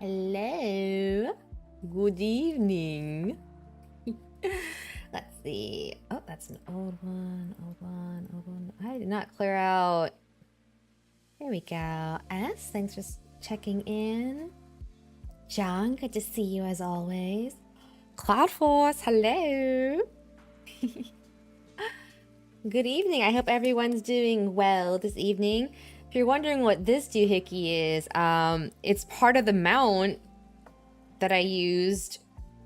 Hello. Good evening. Let's see. Oh, that's an old one. Old one. I did not clear out. There we go. S, thanks for checking in. John, good to see you as always. Cloudforce, hello. Good evening. I hope everyone's doing well this evening. If you're wondering what this doohickey is, it's part of the mount that I used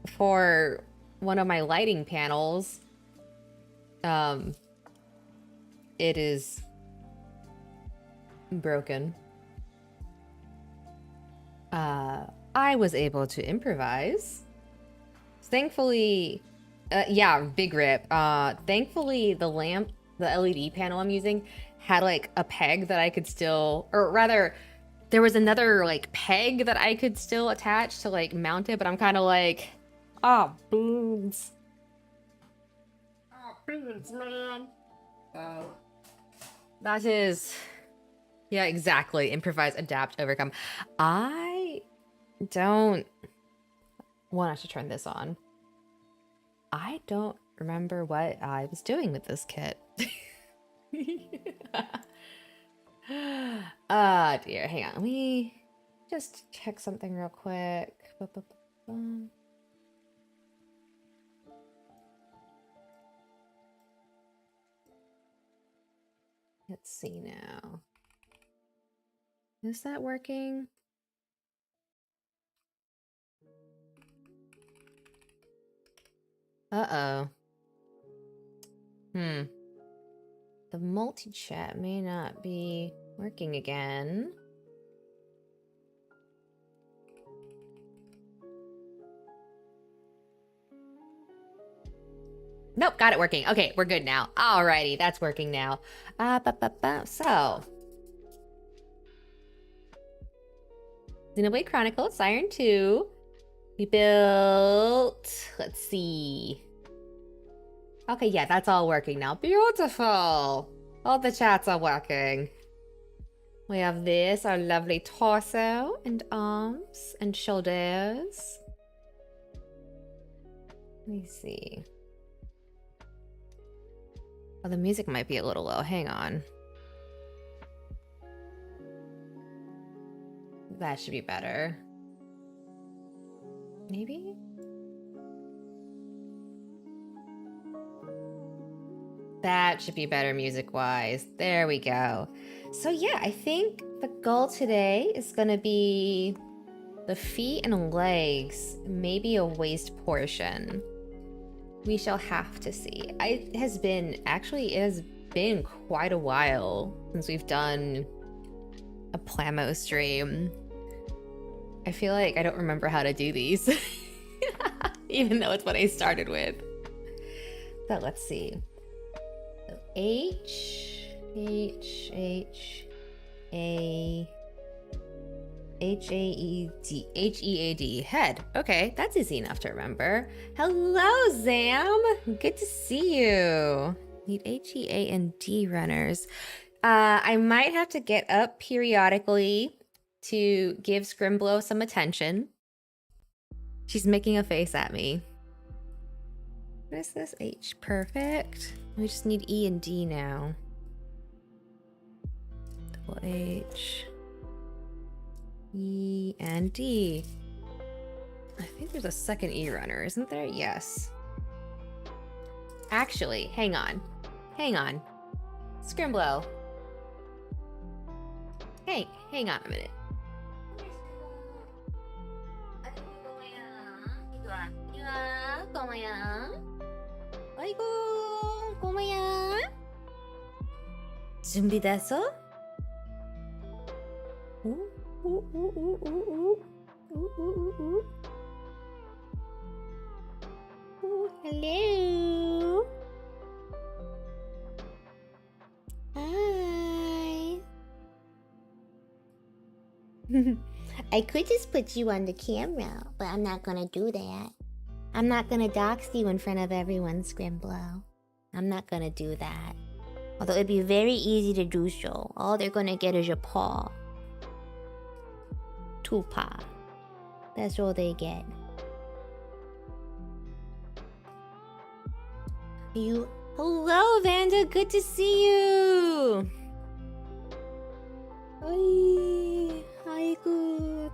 for one of my lighting panels. It is broken. I was able to improvise. Thankfully, yeah, big rip. Thankfully, the lamp, the LED panel I'm using, had like a peg that I could still, or rather, there was another like peg that I could still attach to like mount it, but I'm kind of like, oh, boobs. Oh, boobs, man. So, that is, yeah, exactly. Improvise, adapt, overcome. I don't, one, I should turn this on. I don't remember what I was doing with this kit. Dear, hang on. Let me just check something real quick. Let's see now. Is that working? Uh-oh. The multi-chat may not be working again. Nope, got it working. Okay, we're good now. Alrighty, that's working now. So, Xenoblade Chronicles, Siren 2. We built, let's see. Okay, yeah, that's all working now. Beautiful. All the chats are working. We have this, our lovely torso and arms and shoulders. Let me see. Oh, the music might be a little low. Hang on. That should be better. Maybe? That should be better music-wise. There we go. So yeah, I think the goal today is gonna be the feet and legs, maybe a waist portion. We shall have to see. It has been quite a while since we've done a Plamo stream. I feel like I don't remember how to do these, even though it's what I started with. But let's see. So H-E-A-D, head. Okay, that's easy enough to remember. Hello, Zam. Good to see you. Need H-E-A and D runners. I might have to get up periodically to give Scrimblow some attention. She's making a face at me. What is this? H. Perfect. We just need E and D now. Double H. E and D. I think there's a second E runner, isn't there? Yes. Actually, hang on. Hang on. Scrimblow. Hey, hang on a minute. 아이고, 꼬마야. 준비됐어? Hello. Hi. I could just put you on the camera, but I'm not gonna do that. I'm not gonna dox you in front of everyone, Scrimblow. I'm not gonna do that. Although it'd be very easy to do so. All they're gonna get is your paw. Two paw. That's all they get. You. Hello, Vanda. Good to see you. Hi, good.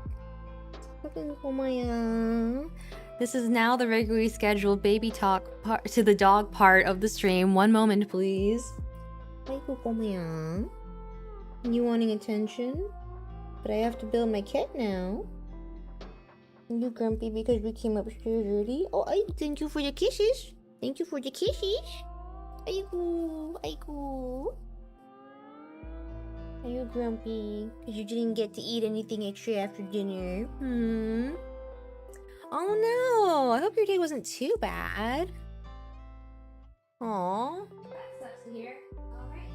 This is now the regularly scheduled baby talk part to the dog part of the stream. 1 moment, please. You wanting attention? But I have to build my kit now. You grumpy because we came upstairs early? Oh, thank you for the kisses. Thank you for the kisses. Aiku. Are you grumpy because you didn't get to eat anything extra after dinner? Oh no! I hope your day wasn't too bad. Aww. That sucks to hear. Alright.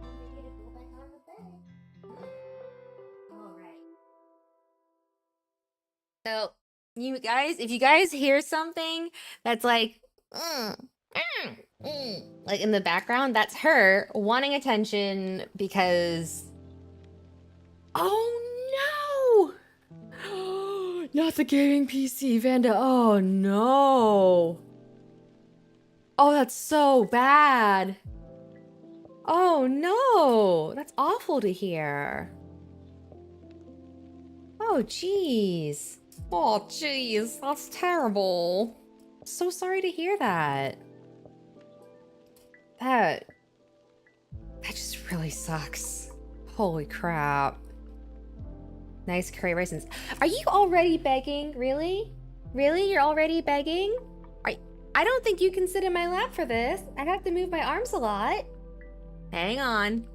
Don't forget to go back on the bed. Alright. So, you guys, if you guys hear something that's like in the background, that's her wanting attention because... Oh no! Not the gaming PC, Vanda. Oh no! Oh, that's so bad. Oh no! That's awful to hear. Oh jeez. Oh jeez, that's terrible. So sorry to hear that. That just really sucks. Holy crap. Nice curry rice. Are you already begging? Really? Really? You're already begging? I don't think you can sit in my lap for this. I'd have to move my arms a lot. Hang on.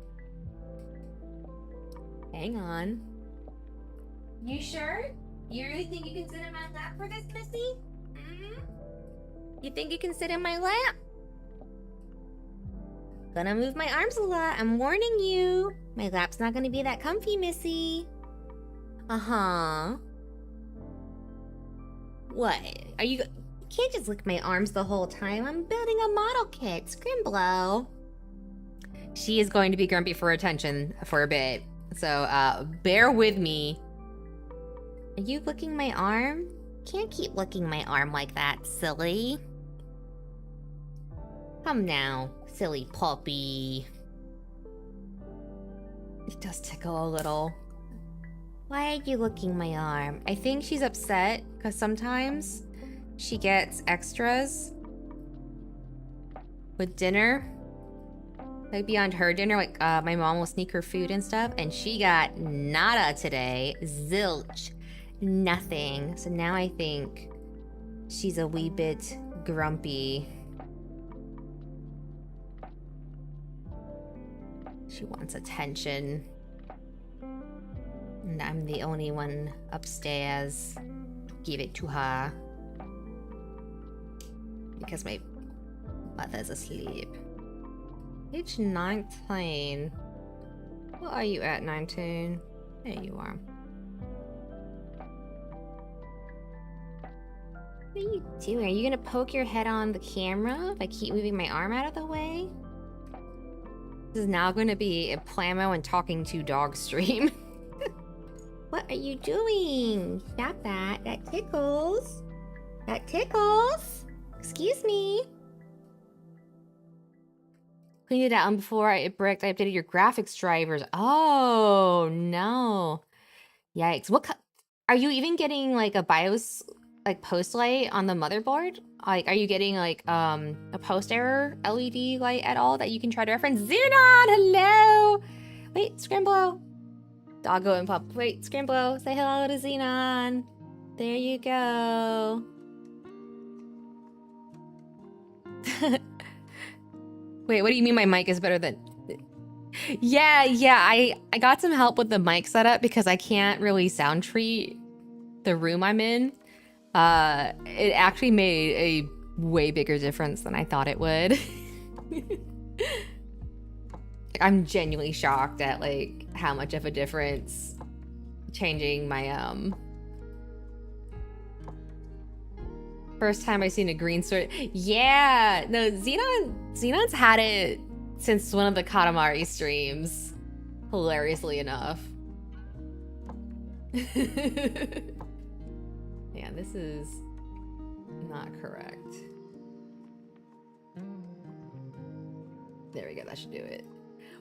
Hang on. You sure? You really think you can sit in my lap for this, Missy? You think you can sit in my lap? Gonna move my arms a lot. I'm warning you. My lap's not gonna be that comfy, Missy. Uh-huh. What? Are you... You can't just lick my arms the whole time. I'm building a model kit. Scrimblow. She is going to be grumpy for attention for a bit. So, bear with me. Are you licking my arm? Can't keep licking my arm like that, silly. Come now, silly puppy. It does tickle a little. Why are you licking my arm? I think she's upset because sometimes she gets extras with dinner. Like beyond her dinner, like my mom will sneak her food and stuff, and she got nada today. Zilch. Nothing. So now I think she's a wee bit grumpy. She wants attention. And I'm the only one upstairs to give it to her. Because my mother's asleep. Page 19. What are you at, 19? There you are. What are you doing? Are you gonna poke your head on the camera if I keep moving my arm out of the way? This is now gonna be a Plamo and talking to dog stream. What are you doing? Stop that. That tickles. That tickles. Excuse me. Cleaned it out before it bricked. I updated your graphics drivers. Oh, no. Yikes. What are you even getting like a BIOS like post light on the motherboard? Like, are you getting like a post error LED light at all that you can try to reference? Xenon, hello. Wait, Scrimblow. Doggo and pup. Wait, Scrimblow, say hello to Xenon. There you go. Wait, what do you mean my mic is better than... Yeah, I got some help with the mic setup because I can't really sound treat the room I'm in. It actually made a way bigger difference than I thought it would. I'm genuinely shocked at like how much of a difference changing my first time I seen a green sword. Yeah, no, Xenon's had it since one of the Katamari streams, hilariously enough. Yeah, this is not correct. There we go, that should do it.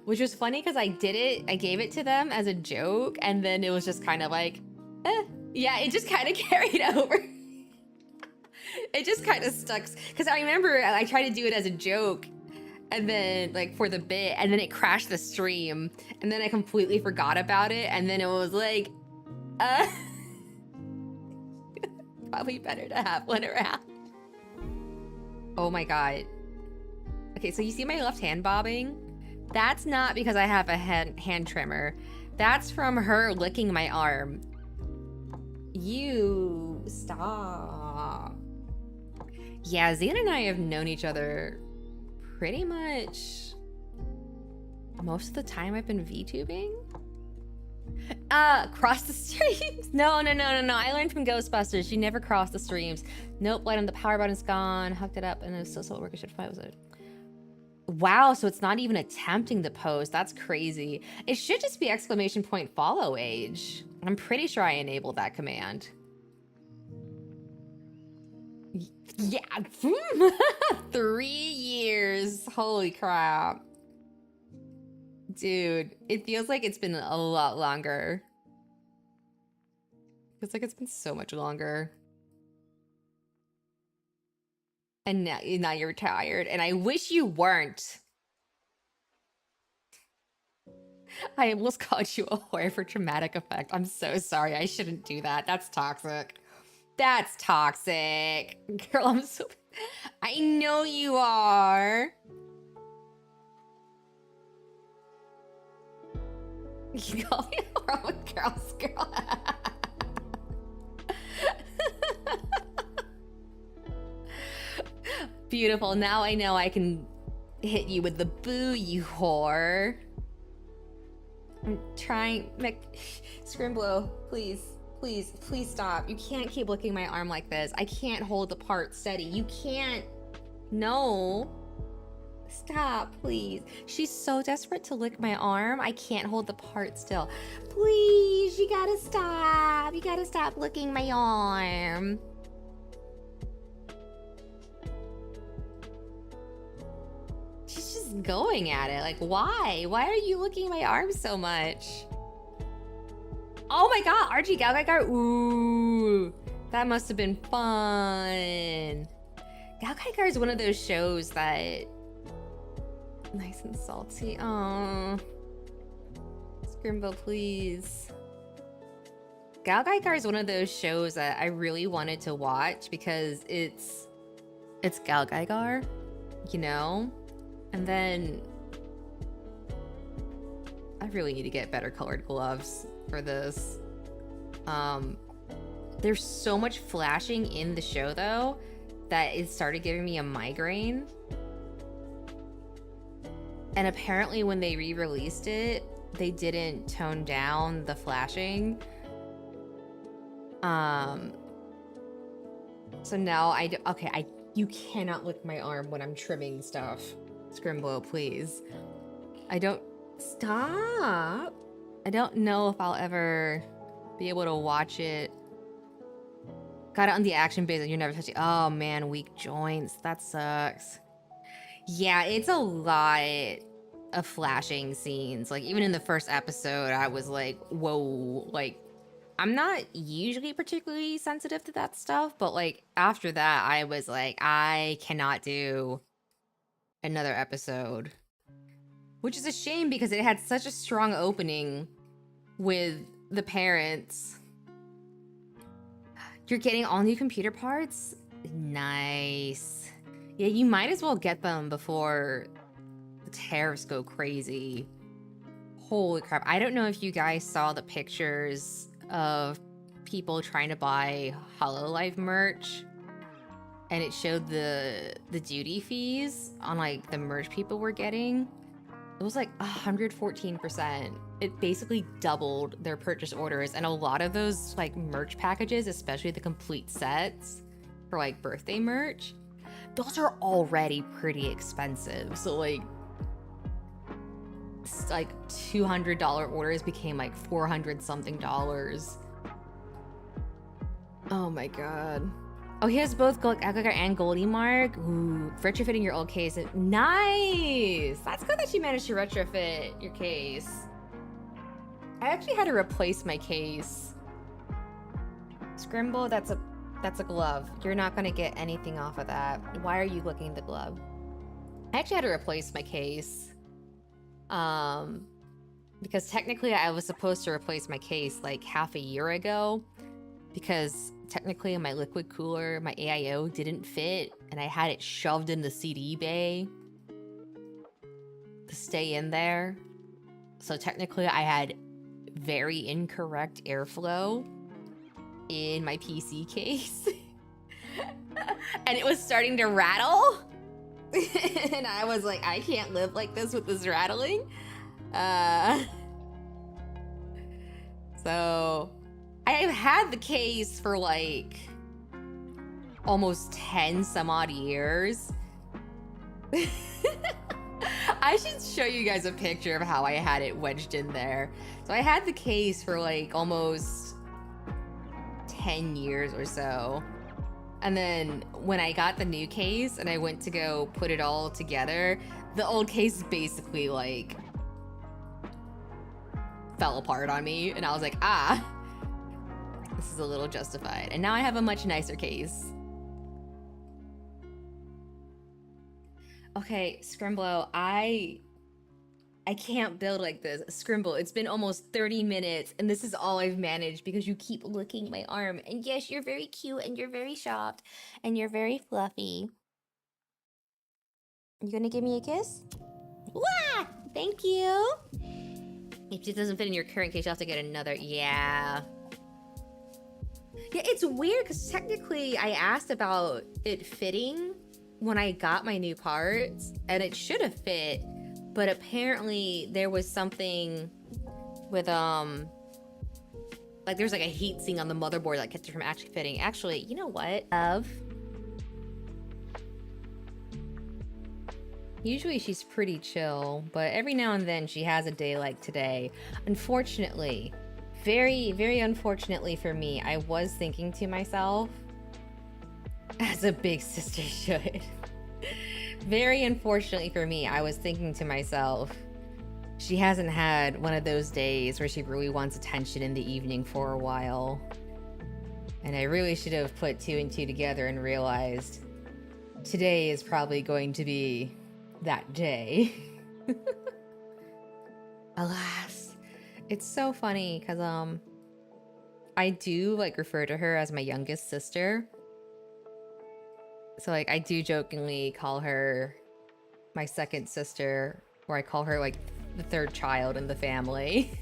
Which was funny because I gave it to them as a joke, and then it was just kind of like, yeah, it just kind of carried over. It just kind of stuck. Because I remember I tried to do it as a joke, and then like for the bit, and then it crashed the stream, and then I completely forgot about it, and then it was like, probably better to have one around. Oh my god. Okay, so you see my left hand bobbing? That's not because I have a hand trimmer. That's from her licking my arm. You stop. Yeah, Xena and I have known each other pretty much most of the time I've been VTubing. Cross the streams? No. I learned from Ghostbusters. She never crossed the streams. Nope, light on the power button's gone. Hooked it up, and it's so work. I should find was it. Wow, so it's not even attempting to post. That's crazy. It should just be ! follow age. I'm pretty sure I enabled that command. Yeah. 3 years. Holy crap. Dude, it feels like it's been a lot longer. Feels like it's been so much longer. And now you're retired, and I wish you weren't. I almost called you a whore for dramatic effect. I'm so sorry. I shouldn't do that. That's toxic. That's toxic. Girl, I'm so... I know you are. You call me a whore with girls, girl. Beautiful. Now I know I can hit you with the boo, you whore. I'm trying. Scrimblow, please stop. You can't keep licking my arm like this. I can't hold the part steady. You can't. No. Stop, please. She's so desperate to lick my arm. I can't hold the part still. Please, you gotta stop. You gotta stop licking my arm. She's just going at it. Like, why? Why are you licking my arm so much? Oh my god, RG Galgaigar. Ooh, that must have been fun. Galgaigar is one of those shows that... Nice and salty. Oh, Scrimbo, please. Galgaigar is one of those shows that I really wanted to watch because it's Galgaigar, you know? And then I really need to get better colored gloves for this. There's so much flashing in the show though that it started giving me a migraine. And apparently when they re-released it, they didn't tone down the flashing. So now you cannot lick my arm when I'm trimming stuff. Scrimblow, please. Stop. I don't know if I'll ever be able to watch it. Got it on the action base and you never touch it. Oh man, weak joints. That sucks. Yeah, it's a lot of flashing scenes. Like, even in the first episode, I was like, whoa. Like, I'm not usually particularly sensitive to that stuff, but like, after that, I was like, I cannot do another episode. Which is a shame because it had such a strong opening with the parents. You're getting all new computer parts? Nice. Yeah, you might as well get them before the tariffs go crazy. Holy crap. I don't know if you guys saw the pictures of people trying to buy HoloLive merch. And it showed the duty fees on like the merch people were getting. It was like 114%. It basically doubled their purchase orders. And a lot of those like merch packages, especially the complete sets for like birthday merch, those are already pretty expensive. So like $200 orders became like $400 something. Oh my god. Oh, he has both Agar and Goldie Mark. Ooh, retrofitting your old case. Nice! That's good that you managed to retrofit your case. I actually had to replace my case. Scrimble, that's a glove. You're not gonna get anything off of that. Why are you looking at the glove? I actually had to replace my case. Because technically I was supposed to replace my case like half a year ago. Because technically my liquid cooler, my AIO didn't fit, and I had it shoved in the CD bay to stay in there. So technically I had very incorrect airflow in my PC case. And it was starting to rattle. And I was like, I can't live like this with this rattling. So I've had the case for like almost 10 some odd years. I should show you guys a picture of how I had it wedged in there. So I had the case for like almost 10 years or so. And then when I got the new case and I went to go put it all together, the old case basically like fell apart on me. And I was like, this is a little justified. And now I have a much nicer case. Okay, Scrimblow, I can't build like this. Scrimble, it's been almost 30 minutes and this is all I've managed because you keep licking my arm. And yes, you're very cute and you're very soft and you're very fluffy. You gonna give me a kiss? Wah! Thank you. If it doesn't fit in your current case, you'll have to get another. Yeah. Yeah, it's weird because technically I asked about it fitting when I got my new parts and it should have fit, but apparently there was something with like there's like a heat sink on the motherboard that kept it from actually fitting. Actually, you know what? Usually she's pretty chill, but every now and then she has a day like today. Unfortunately, very, very unfortunately for me, I was thinking to myself, as a big sister should. Very unfortunately for me, I was thinking to myself, she hasn't had one of those days where she really wants attention in the evening for a while. And I really should have put 2 and 2 together and realized today is probably going to be that day. Alas. It's so funny because I do like refer to her as my youngest sister. So like I do jokingly call her my second sister, or I call her like the third child in the family.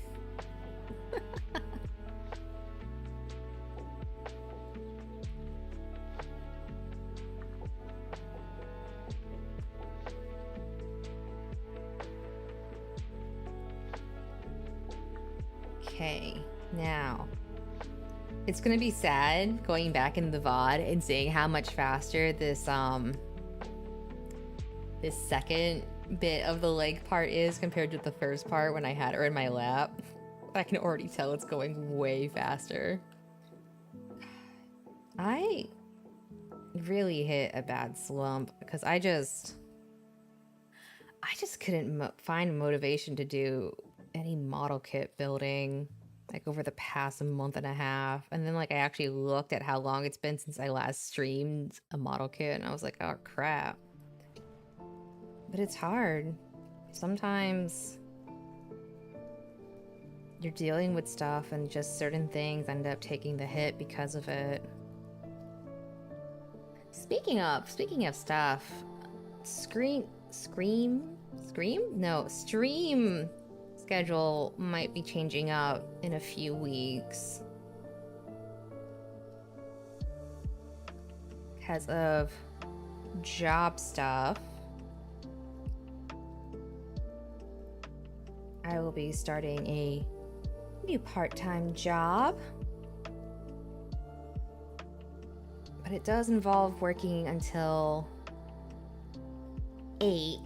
Okay, now it's gonna be sad going back in the VOD and seeing how much faster this this second bit of the leg part is compared to the first part when I had her in my lap. I can already tell it's going way faster. I really hit a bad slump because I just couldn't find motivation to do any model kit building like over the past month and a half. And then like I actually looked at how long it's been since I last streamed a model kit and I was like, oh crap. But it's hard. Sometimes you're dealing with stuff and just certain things end up taking the hit because of it. Speaking of stuff, stream schedule might be changing up in a few weeks because of job stuff. I will be starting a new part-time job, but it does involve working until 8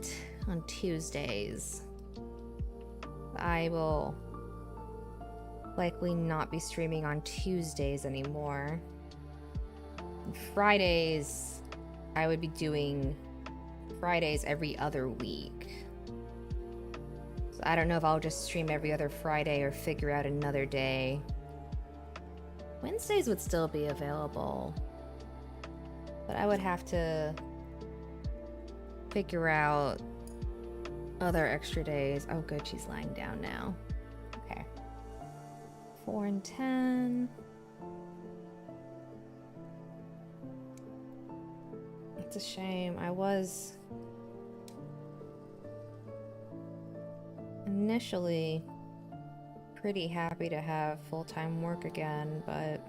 on Tuesdays. I will likely not be streaming on Tuesdays anymore. Fridays, I would be doing Fridays every other week. So I don't know if I'll just stream every other Friday or figure out another day. Wednesdays would still be available, but I would have to figure out other extra days. Oh good, she's lying down now. Okay. 4 and 10. It's a shame. I was initially pretty happy to have full-time work again, but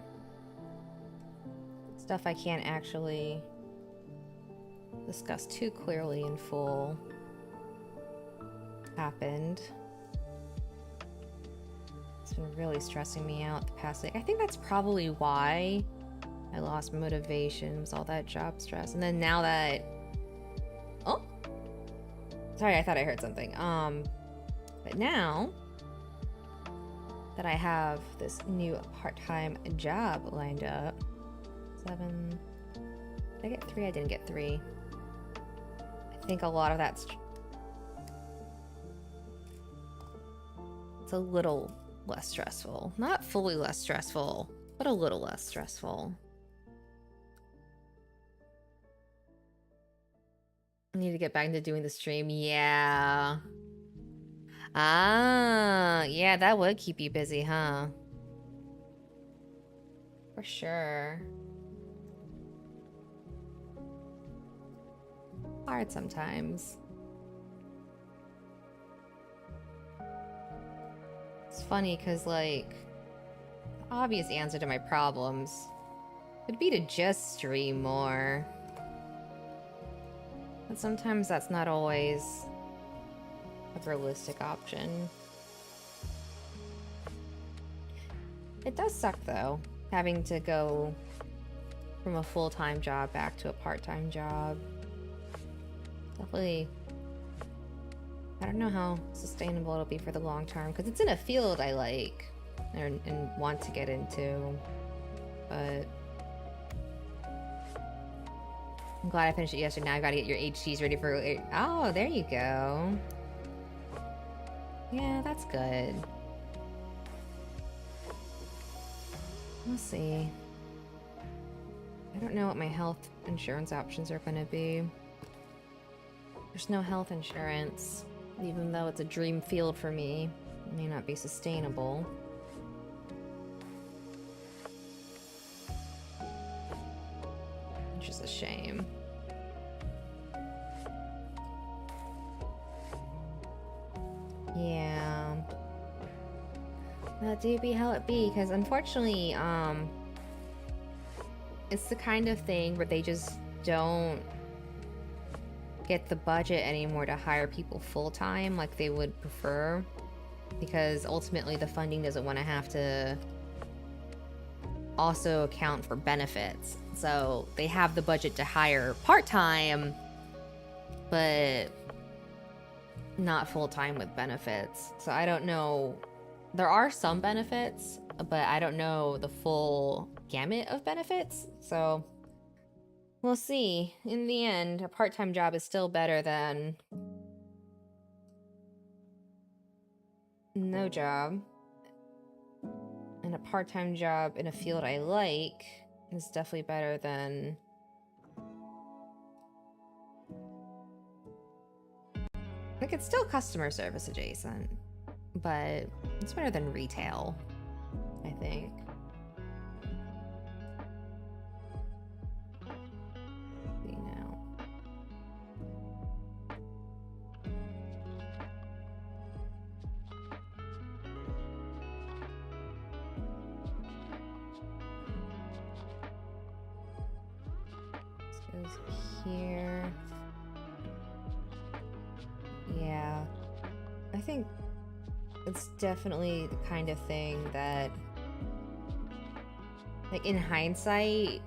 stuff I can't actually discuss too clearly in full happened. It's been really stressing me out the past week. I think that's probably why I lost motivation, was all that job stress. And then now that... Oh! Sorry, I thought I heard something. But now that I have this new part-time job lined up... 7... Did I get 3? I didn't get 3. I think a lot of that's... It's a little less stressful. Not fully less stressful, but a little less stressful. I need to get back into doing the stream. Yeah. Ah, yeah, that would keep you busy, huh? For sure. Hard sometimes. It's funny because, like, the obvious answer to my problems would be to just stream more. But sometimes that's not always a realistic option. It does suck, though, having to go from a full-time job back to a part-time job. Definitely, I don't know how sustainable it'll be for the long term, because it's in a field I like and want to get into, but I'm glad I finished it yesterday. Now I've got to get your HTs ready for... Oh, there you go. Yeah, that's good. We'll see. I don't know what my health insurance options are going to be. There's no health insurance. Even though it's a dream field for me, it may not be sustainable. Which is a shame. Yeah. That do be how it be, because unfortunately, it's the kind of thing where they just don't get the budget anymore to hire people full-time like they would prefer, because ultimately the funding doesn't want to have to also account for benefits. So they have the budget to hire part-time, but not full-time with benefits. So I don't know. There are some benefits, but I don't know the full gamut of benefits. So we'll see. In the end, a part-time job is still better than no job. And a part-time job in a field I like is definitely better than... Like, it's still customer service adjacent, but it's better than retail, I think. See now. This goes here. Yeah, I think it's definitely the kind of thing that, like, in hindsight,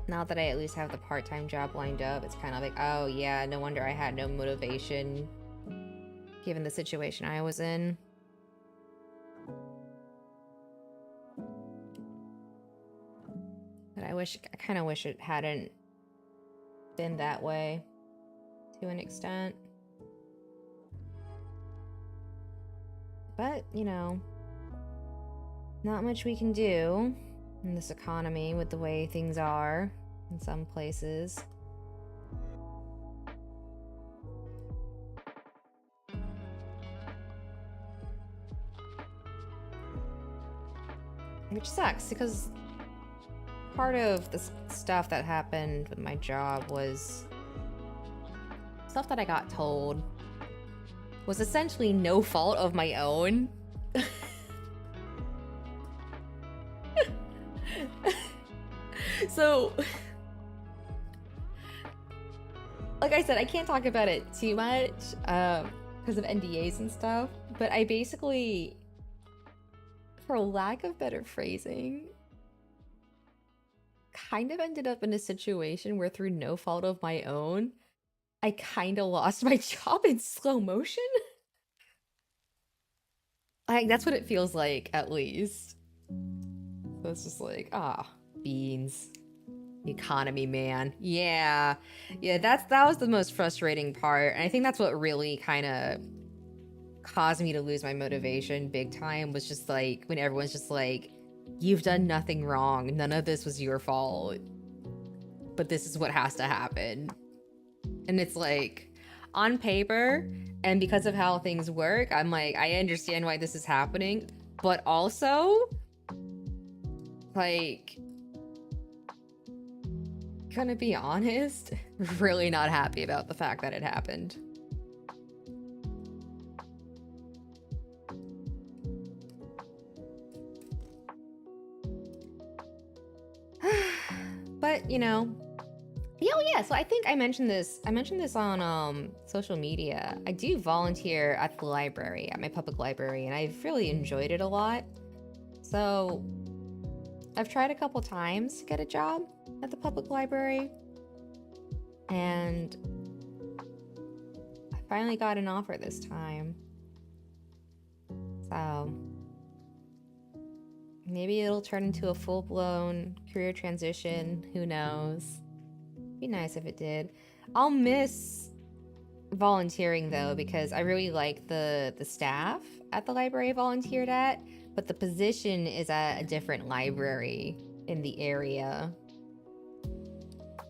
now that I at least have the part-time job lined up, it's kind of like, oh yeah, no wonder I had no motivation given the situation I was in. But I kind of wish it hadn't been that way to an extent. But, you know, not much we can do in this economy with the way things are in some places. Which sucks, because part of the stuff that happened with my job was stuff that I got told was essentially no fault of my own. So, like I said, I can't talk about it too much because of NDAs and stuff, but I basically, for lack of better phrasing, kind of ended up in a situation where through no fault of my own, I kind of lost my job in slow motion. Like, that's what it feels like, at least. So it's just like, beans. The economy, man. Yeah, that was the most frustrating part, and I think that's what really kind of caused me to lose my motivation big time, was just like when everyone's just like, you've done nothing wrong, none of this was your fault, but this is what has to happen. And it's like, on paper and because of how things work, I'm like, I understand why this is happening, but also like, gonna be honest, really not happy about the fact that it happened. But, you know, yeah, so I think I mentioned this on social media. I do volunteer at the library, at my public library, and I've really enjoyed it a lot. So I've tried a couple times to get a job at the public library, and I finally got an offer this time. So maybe it'll turn into a full-blown career transition, who knows? Be nice if it did. I'll miss volunteering though, because I really like the staff at the library I volunteered at, but the position is at a different library in the area.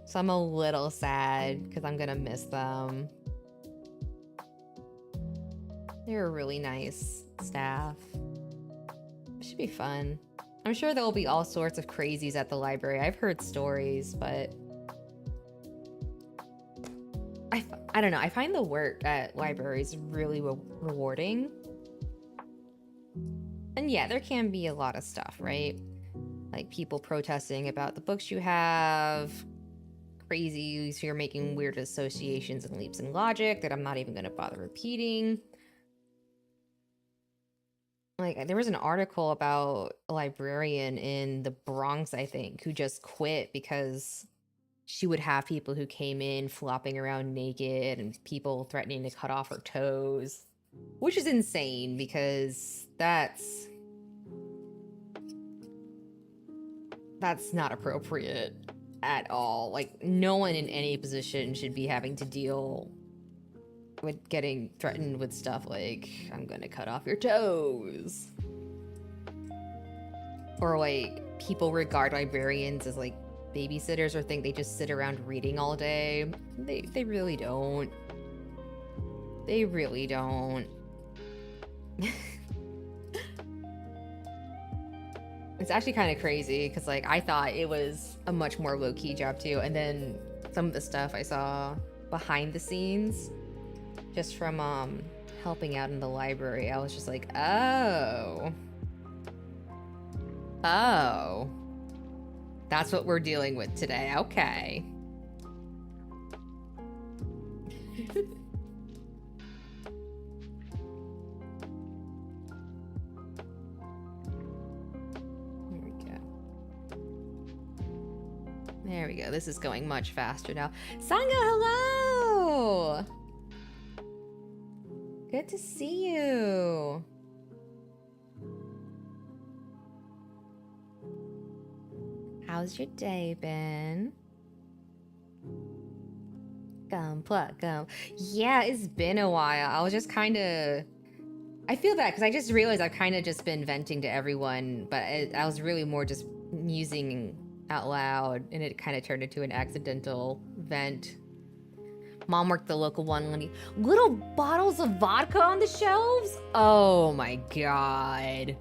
So I'm a little sad because I'm gonna miss them. They're a really nice staff. It should be fun. I'm sure there will be all sorts of crazies at the library. I've heard stories, but I don't know. I find the work at libraries really rewarding. And yeah, there can be a lot of stuff, right? Like people protesting about the books you have, crazies who are making weird associations and leaps in logic that I'm not even going to bother repeating. Like, there was an article about a librarian in the Bronx, I think, who just quit because she would have people who came in flopping around naked and people threatening to cut off her toes, which is insane because that's not appropriate at all. Like, no one in any position should be having to deal with getting threatened with stuff like, I'm gonna cut off your toes. Or like, people regard librarians as like babysitters or think they just sit around reading all day. They really don't. They really don't. It's actually kind of crazy because like I thought it was a much more low-key job too, and then some of the stuff I saw behind the scenes just from helping out in the library, I was just like, oh, that's what we're dealing with today. Okay. There we go. This is going much faster now. Sangha, hello! Good to see you. How's your day been? Gum, pluck, gum. Yeah, it's been a while. I was just kind of... I feel that because I just realized I've kind of just been venting to everyone, but I was really more just musing out loud, and it kind of turned into an accidental vent. Mom worked the local one. Little bottles of vodka on the shelves? Oh my god.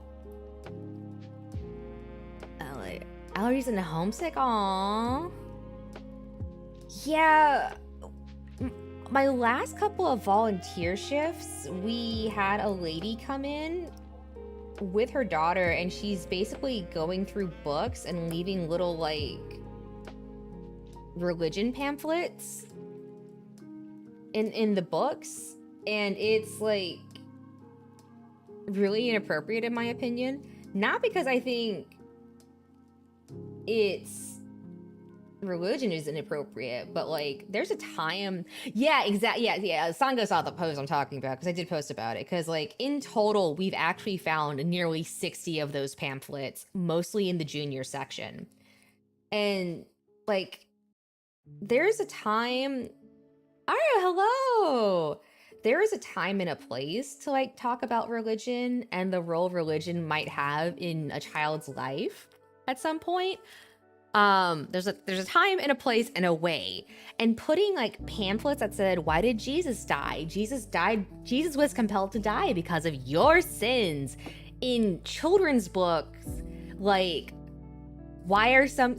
Allergies and homesick? Aww. Yeah. My last couple of volunteer shifts, we had a lady come in with her daughter, and she's basically going through books and leaving little, like, religion pamphlets in the books, and it's, like, really inappropriate in my opinion. Not because I think it's religion is inappropriate, but like there's a time. Yeah, exactly. Yeah. Sango saw the post I'm talking about because I did post about it, because like in total we've actually found nearly 60 of those pamphlets, mostly in the junior section. And like there's a time. Hello. There is a time and a place to like talk about religion and the role religion might have in a child's life at some point. There's a time and a place and a way. And putting like pamphlets that said, why did Jesus die? Jesus was compelled to die because of your sins, in children's books. Like, why are some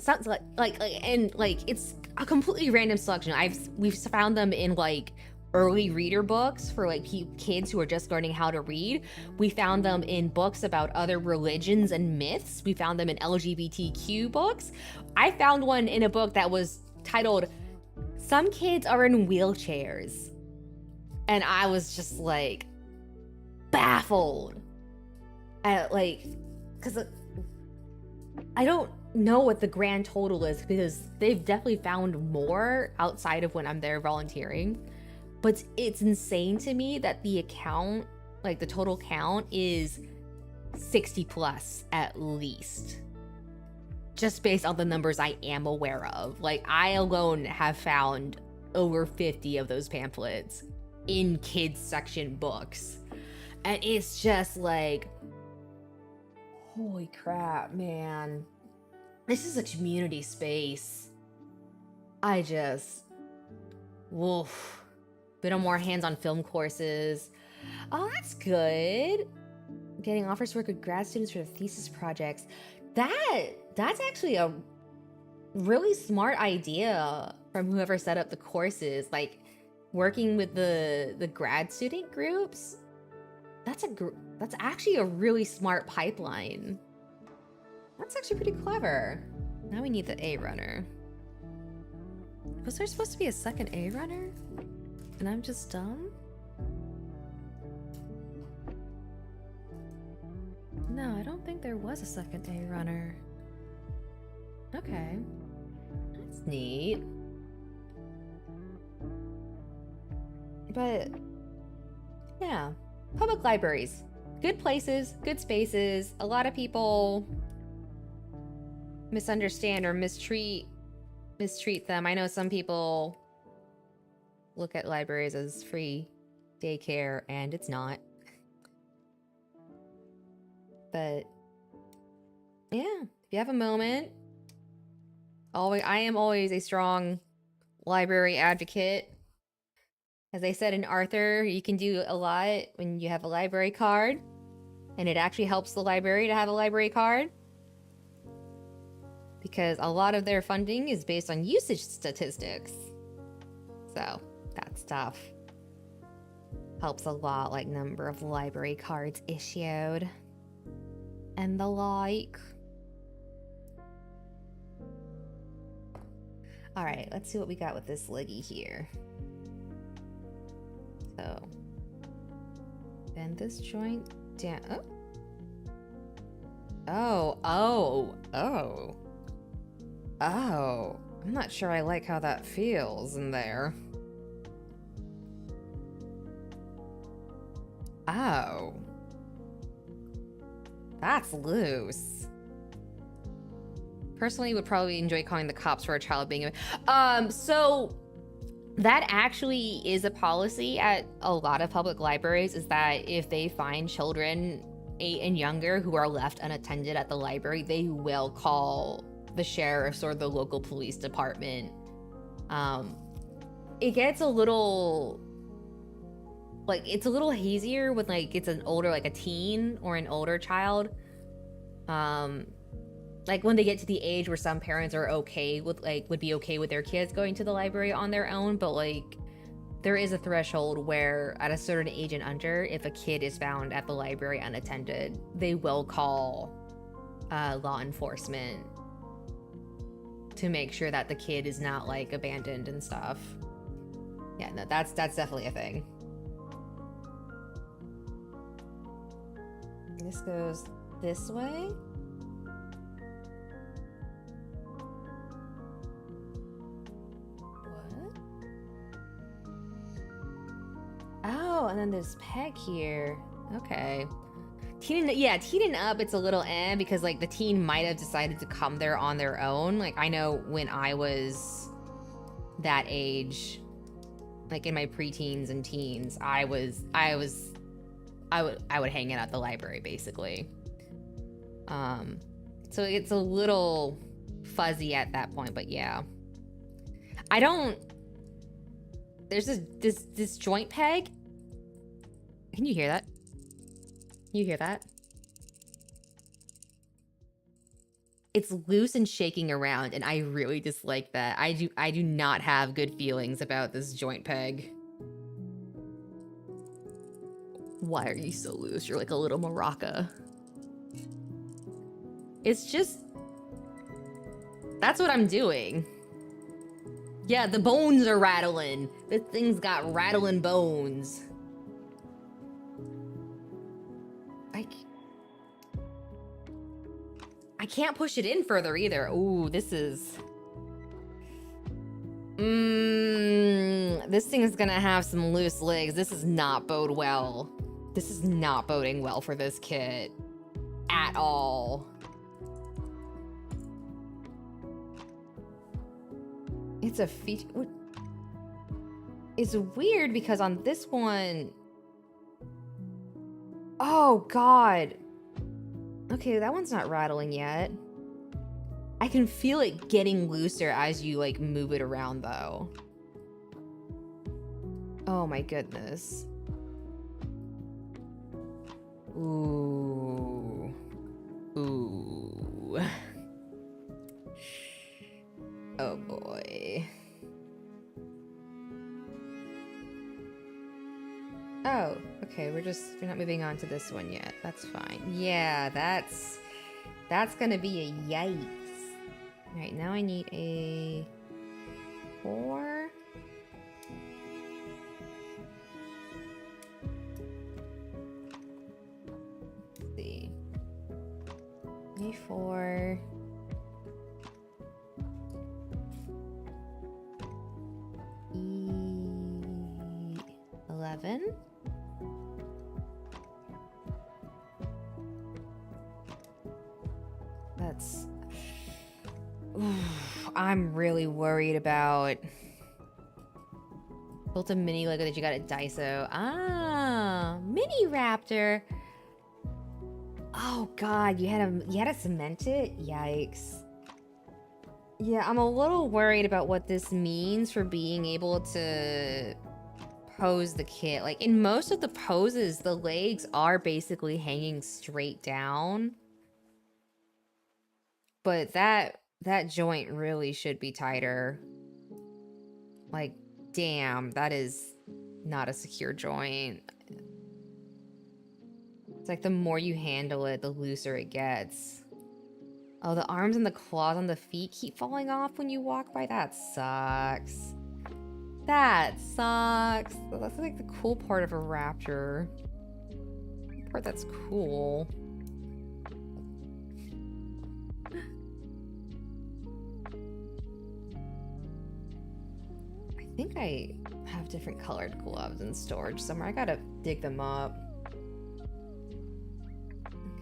and like it's a completely random selection. We've found them in like early reader books for like kids who are just learning how to read. We found them in books about other religions and myths. We found them in LGBTQ books. I found one in a book that was titled "Some Kids Are in Wheelchairs," and I was just like baffled at like, because I don't know what the grand total is, because they've definitely found more outside of when I'm there volunteering. But it's insane to me that the account, like the total count, is 60 plus at least. Just based on the numbers I am aware of. Like, I alone have found over 50 of those pamphlets in kids section books. And it's just like, holy crap, man. This is a community space. Woof. Bit of more hands-on film courses. Oh, that's good. Getting offers to work with grad students for their thesis projects. That's actually a really smart idea from whoever set up the courses. Like working with the grad student groups. That's actually a really smart pipeline. That's actually pretty clever. Now we need the A runner. Was there supposed to be a second A runner? And I'm just dumb? No, I don't think there was a second A runner. Okay. That's neat. But, yeah. Public libraries. Good places, good spaces. A lot of people misunderstand or mistreat them. I know some people look at libraries as free daycare, and it's not. But yeah, if you have a moment, I am always a strong library advocate. As I said in Arthur, you can do a lot when you have a library card, and it actually helps the library to have a library card, because a lot of their funding is based on usage statistics. So that stuff helps a lot, like number of library cards issued and the like. All right, let's see what we got with this Liggy here. So bend this joint down. Oh, I'm not sure I like how that feels in there. Oh. That's loose. Personally, would probably enjoy calling the cops for a child being so that actually is a policy at a lot of public libraries, is that if they find children 8 and younger who are left unattended at the library, they will call the sheriffs or the local police department. It gets a little, like, it's a little hazier when, like, it's an older, like a teen or an older child. Like when they get to the age where some parents are okay with, like, would be okay with their kids going to the library on their own, but like there is a threshold where at a certain age and under, if a kid is found at the library unattended, they will call law enforcement to make sure that the kid is not like abandoned and stuff. Yeah, no, that's definitely a thing. This goes this way. Oh, and then there's Peg here. Okay. Teen and up, it's a little because like the teen might have decided to come there on their own. Like I know when I was that age, like in my preteens and teens, I would hang out at the library basically. So it's a little fuzzy at that point, but yeah. There's this joint peg. Can you hear that? You hear that? It's loose and shaking around, and I really dislike that. I do not have good feelings about this joint peg. Why are you so loose? You're like a little maraca. It's just... That's what I'm doing. Yeah, the bones are rattling. This thing's got rattling bones. I can't push it in further either. Ooh, this is... This thing is gonna have some loose legs. This does not bode well. This is not boding well for this kit. At all. It's a feature... It's weird because on this one... Oh, God. Okay, that one's not rattling yet. I can feel it getting looser as you, like, move it around, though. Oh, my goodness. Ooh. Ooh. Oh, boy. Oh, okay, we're not moving on to this one yet. That's fine. Yeah, that's gonna be a yikes. All right, now I need a 4. Let's see. A4. E11. That's... I'm really worried about... Built a mini Lego that you got at Daiso. Ah, mini raptor. Oh God, you had to cement it? Yikes. Yeah, I'm a little worried about what this means for being able to pose the kit. Like in most of the poses, the legs are basically hanging straight down. But that joint really should be tighter. Like, damn, that is not a secure joint. It's like the more you handle it, the looser it gets. Oh, the arms and the claws on the feet keep falling off when you walk by? That sucks. That sucks. That's like the cool part of a raptor. The part that's cool. I think I have different colored gloves in storage somewhere. I gotta dig them up.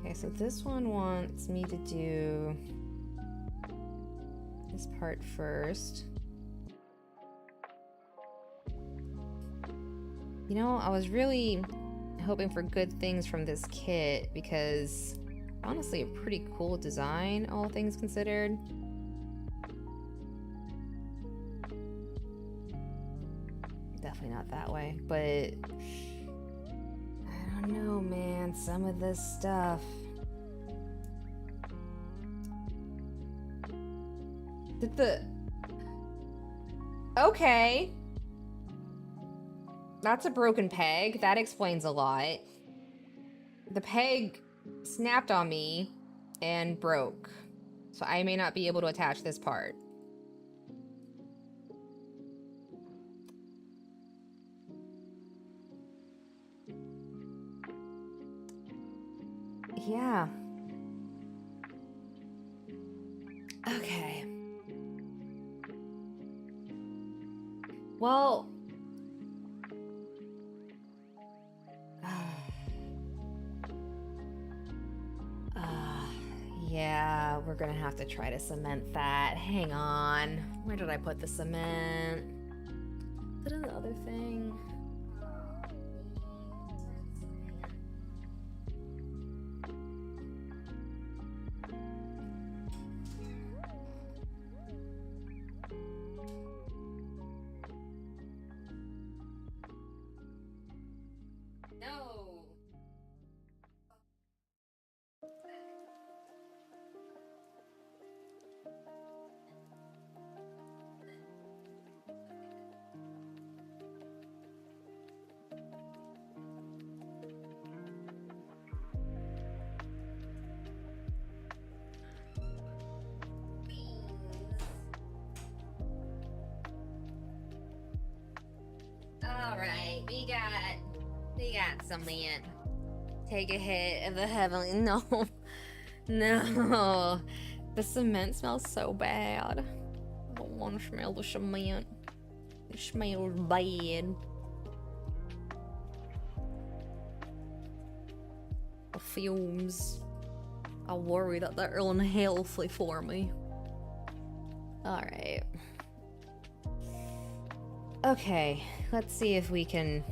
Okay, so this one wants me to do this part first. You know, I was really hoping for good things from this kit because honestly a pretty cool design, all things considered. Definitely not that way, but I don't know, man. Some of this stuff. Did the... Okay. That's a broken peg. That explains a lot. The peg snapped on me and broke. So I may not be able to attach this part. Yeah. Okay. Well... yeah, we're gonna have to try to cement that. Hang on. Where did I put the cement? Put in the other thing. No. Alright, we got cement. Take a hit of the heavenly. No. No. The cement smells so bad. I don't want to smell the cement. It smells bad. The fumes. I worry that they're unhealthy for me. Alright. Okay, let's see if we can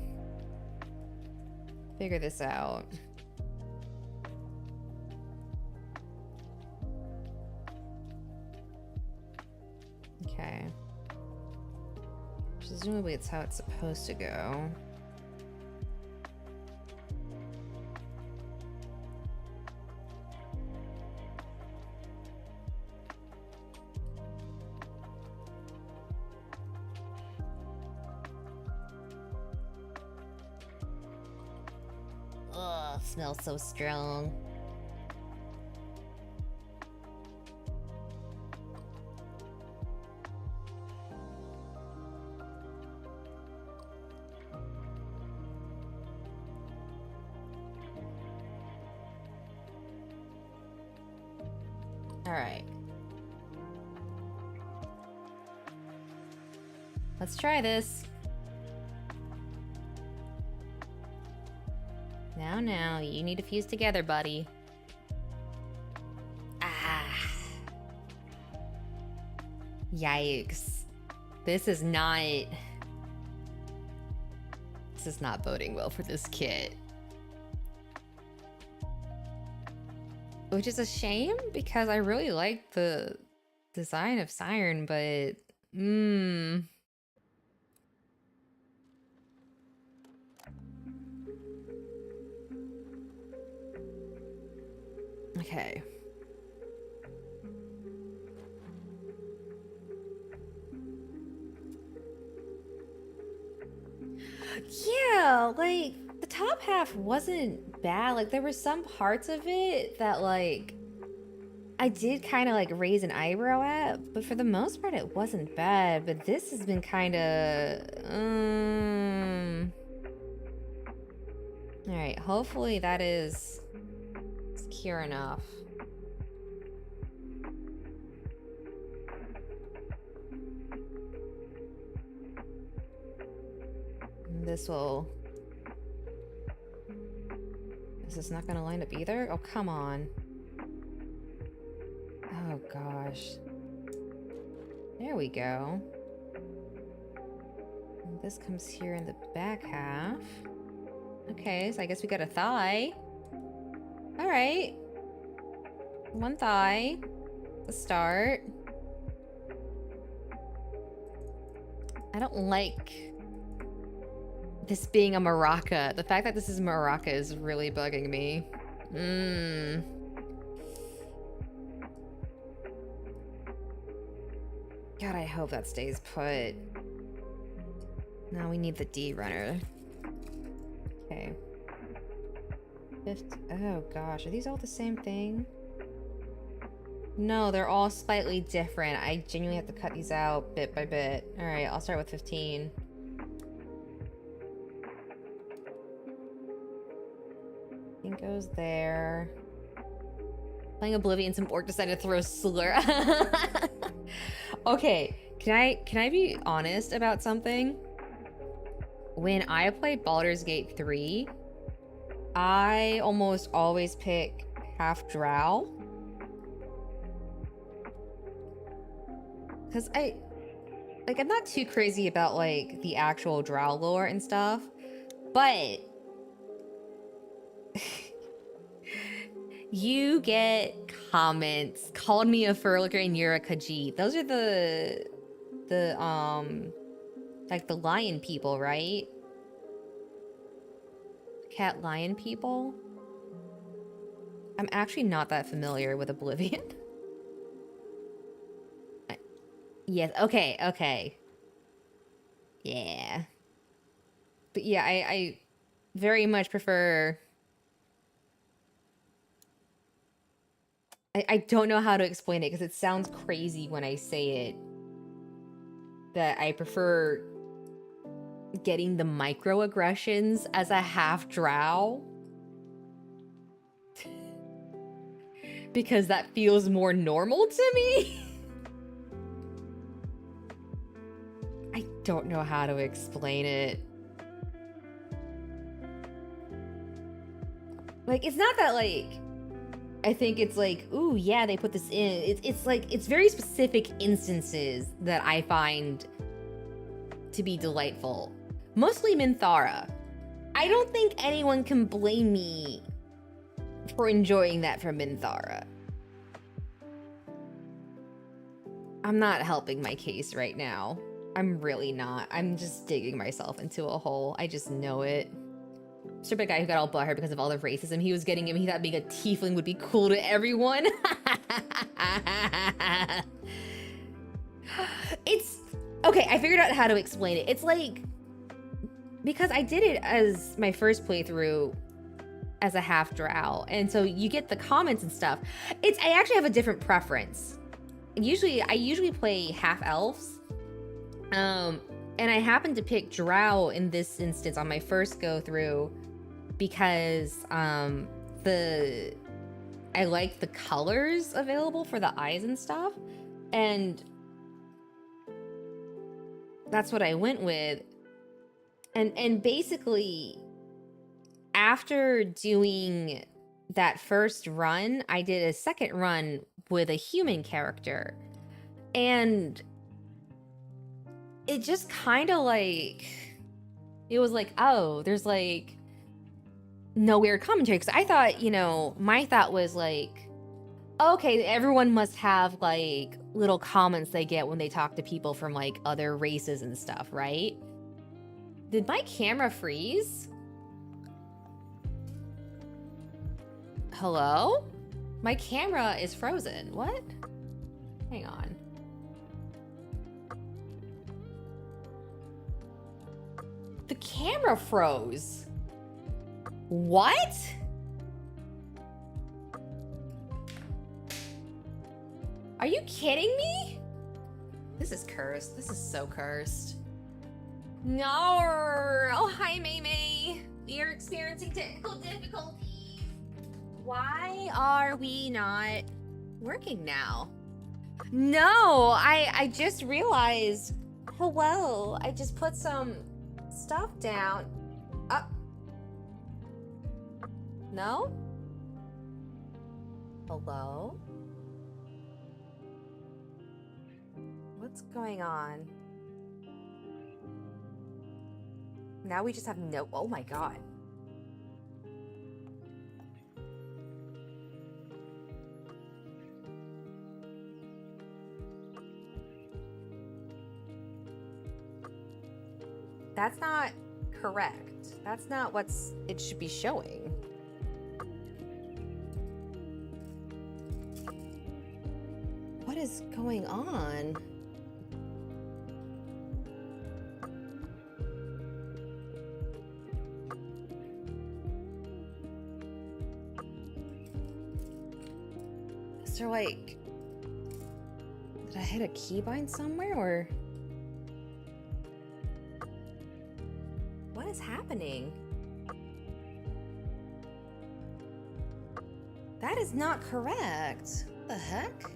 figure this out. Okay. Presumably it's how it's supposed to go. Ugh, smells so strong. All right. Let's try this. Now, you need to fuse together, buddy. Ah. Yikes. This is not boding well for this kit. Which is a shame, because I really like the design of Siren, but... Okay. Yeah, like, the top half wasn't bad. Like, there were some parts of it that, like, I did kind of, like, raise an eyebrow at, but for the most part, it wasn't bad. But this has been kind of... Alright, hopefully that is secure enough. This will... Is this not gonna line up either? Oh, come on. Oh, gosh. There we go. And this comes here in the back half. Okay, so I guess we got a thigh. All right. One thigh. The start. I don't like this being a maraca. The fact that this is maraca is really bugging me. God, I hope that stays put. Now we need the D runner. Okay. Oh gosh, are these all the same thing? No, they're all slightly different. I genuinely have to cut these out bit by bit. All right, I'll start with 15. I think goes there. Playing Oblivion, some orc decided to throw a slur. Okay, can I be honest about something? When I play Baldur's Gate 3, I almost always pick half drow. Because I'm not too crazy about, like, the actual drow lore and stuff, but you get comments, called me a furlicker and you're a Khajiit. Those are the like the lion people, right? Cat lion people? I'm actually not that familiar with Oblivion. Yes, okay. Yeah. But yeah, I very much prefer... I don't know how to explain it because it sounds crazy when I say it. That I prefer getting the microaggressions as a half drow. Because that feels more normal to me. I don't know how to explain it. Like, it's not that, like, I think it's like, ooh, yeah, they put this in. It's like, it's very specific instances that I find to be delightful. Mostly Minthara. I don't think anyone can blame me for enjoying that from Minthara. I'm not helping my case right now. I'm really not. I'm just digging myself into a hole. I just know it. Stupid guy who got all butthurt because of all the racism he was getting him. He thought being a tiefling would be cool to everyone. It's... Okay, I figured out how to explain it. It's like... Because I did it as my first playthrough as a half drow, and so you get the comments and stuff. I actually have a different preference. I usually play half elves. And I happened to pick drow in this instance on my first go through because I liked the colors available for the eyes and stuff, and that's what I went with. And basically, after doing that first run, I did a second run with a human character, and it just kind of like, it was like, oh, there's like no weird commentary. Because I thought, you know, my thought was like, okay, everyone must have like little comments they get when they talk to people from like other races and stuff, right? Did my camera freeze? Hello? My camera is frozen. What? Hang on. The camera froze. What? Are you kidding me? This is cursed. This is so cursed. No. Oh, hi, May. We are experiencing technical difficulties. Why are we not working now? No, I just realized. Hello. I just put some stuff down. No? Hello? What's going on? Now we just have no... Oh my god. That's not correct. That's not what's it should be showing. What is going on? Is there like... Did I hit a keybind somewhere or... What is happening? That is not correct. What the heck?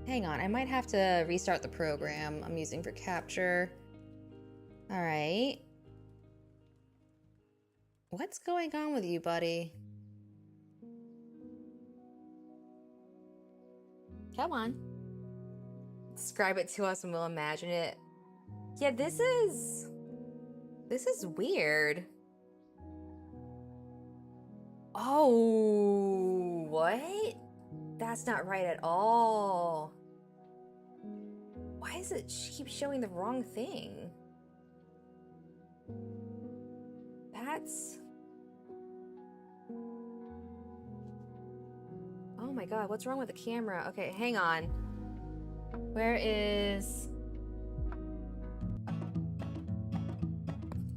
Hang on, I might have to restart the program I'm using for capture. All right. What's going on with you, buddy? Come on. Describe it to us and we'll imagine it. Yeah, this is weird. Oh, what? That's not right at all. Why does it keep showing the wrong thing? That's... Oh my god, what's wrong with the camera? Okay, hang on. Where is...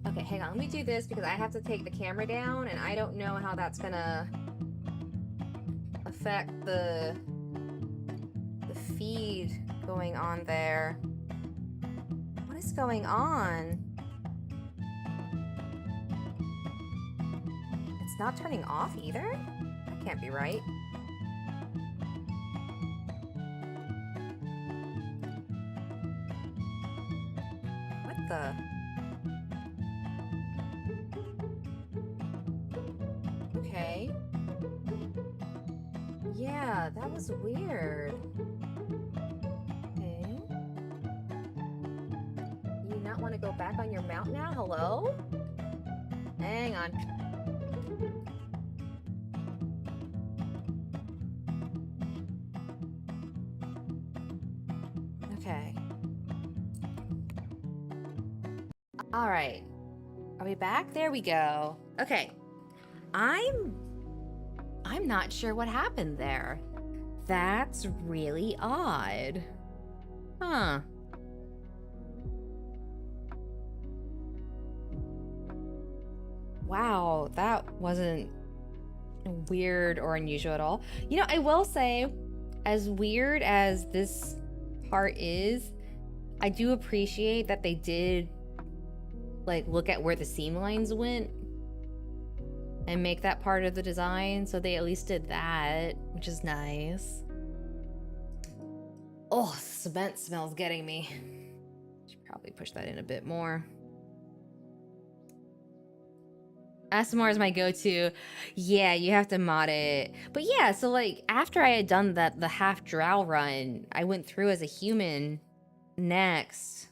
Okay, hang on. Let me do this because I have to take the camera down and I don't know how that's gonna affect the feed going on there. What is going on? It's not turning off either? That can't be right. What the... Okay. Yeah, that was weird. Okay. You not want to go back on your mount now? Hello? Hang on. Okay. All right. Are we back? There we go. Okay. I'm not sure what happened there. That's really odd. Huh. Wow, that wasn't weird or unusual at all. You know, I will say, as weird as this part is, I do appreciate that they did like look at where the seam lines went and make that part of the design, so they at least did that, which is nice. Oh, cement smells getting me. Should probably push that in a bit more. ASMR is my go-to. Yeah, you have to mod it. But yeah, so like after I had done the half drow run, I went through as a human next.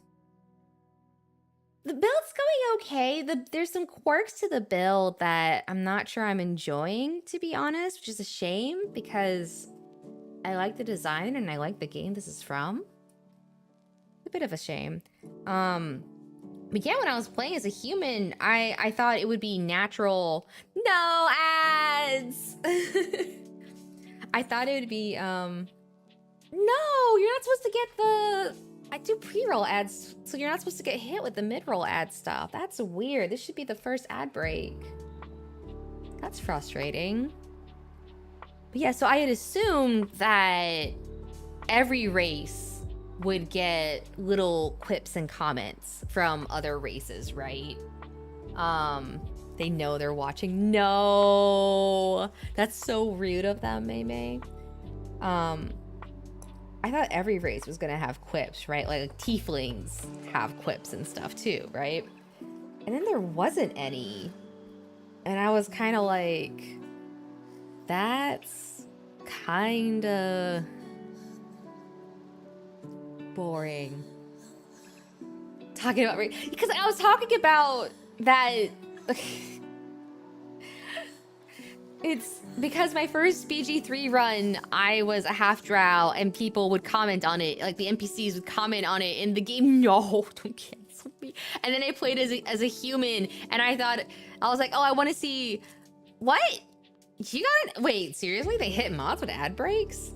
The build's going okay. There's some quirks to the build that I'm not sure I'm enjoying, to be honest, which is a shame because I like the design and I like the game this is from. A bit of a shame. But yeah, when I was playing as a human, I thought it would be natural. No ads! I thought it would be, no, you're not supposed to get the... I do pre-roll ads, so you're not supposed to get hit with the mid-roll ad stuff. That's weird. This should be the first ad break. That's frustrating. But yeah, so I had assumed that every race would get little quips and comments from other races, right? They know they're watching. No, that's so rude of them, May. I thought every race was gonna have quips, right? Like tieflings have quips and stuff too, right? And then there wasn't any. And I was kind of like, that's kind of boring. Talking about because I was talking about that. It's because my first BG3 run, I was a half drow, and people would comment on it, like the NPCs would comment on it in the game. No, don't cancel me. And then I played as a human, and I was like, oh, I want to see what you got. Wait, seriously? They hit mods with ad breaks?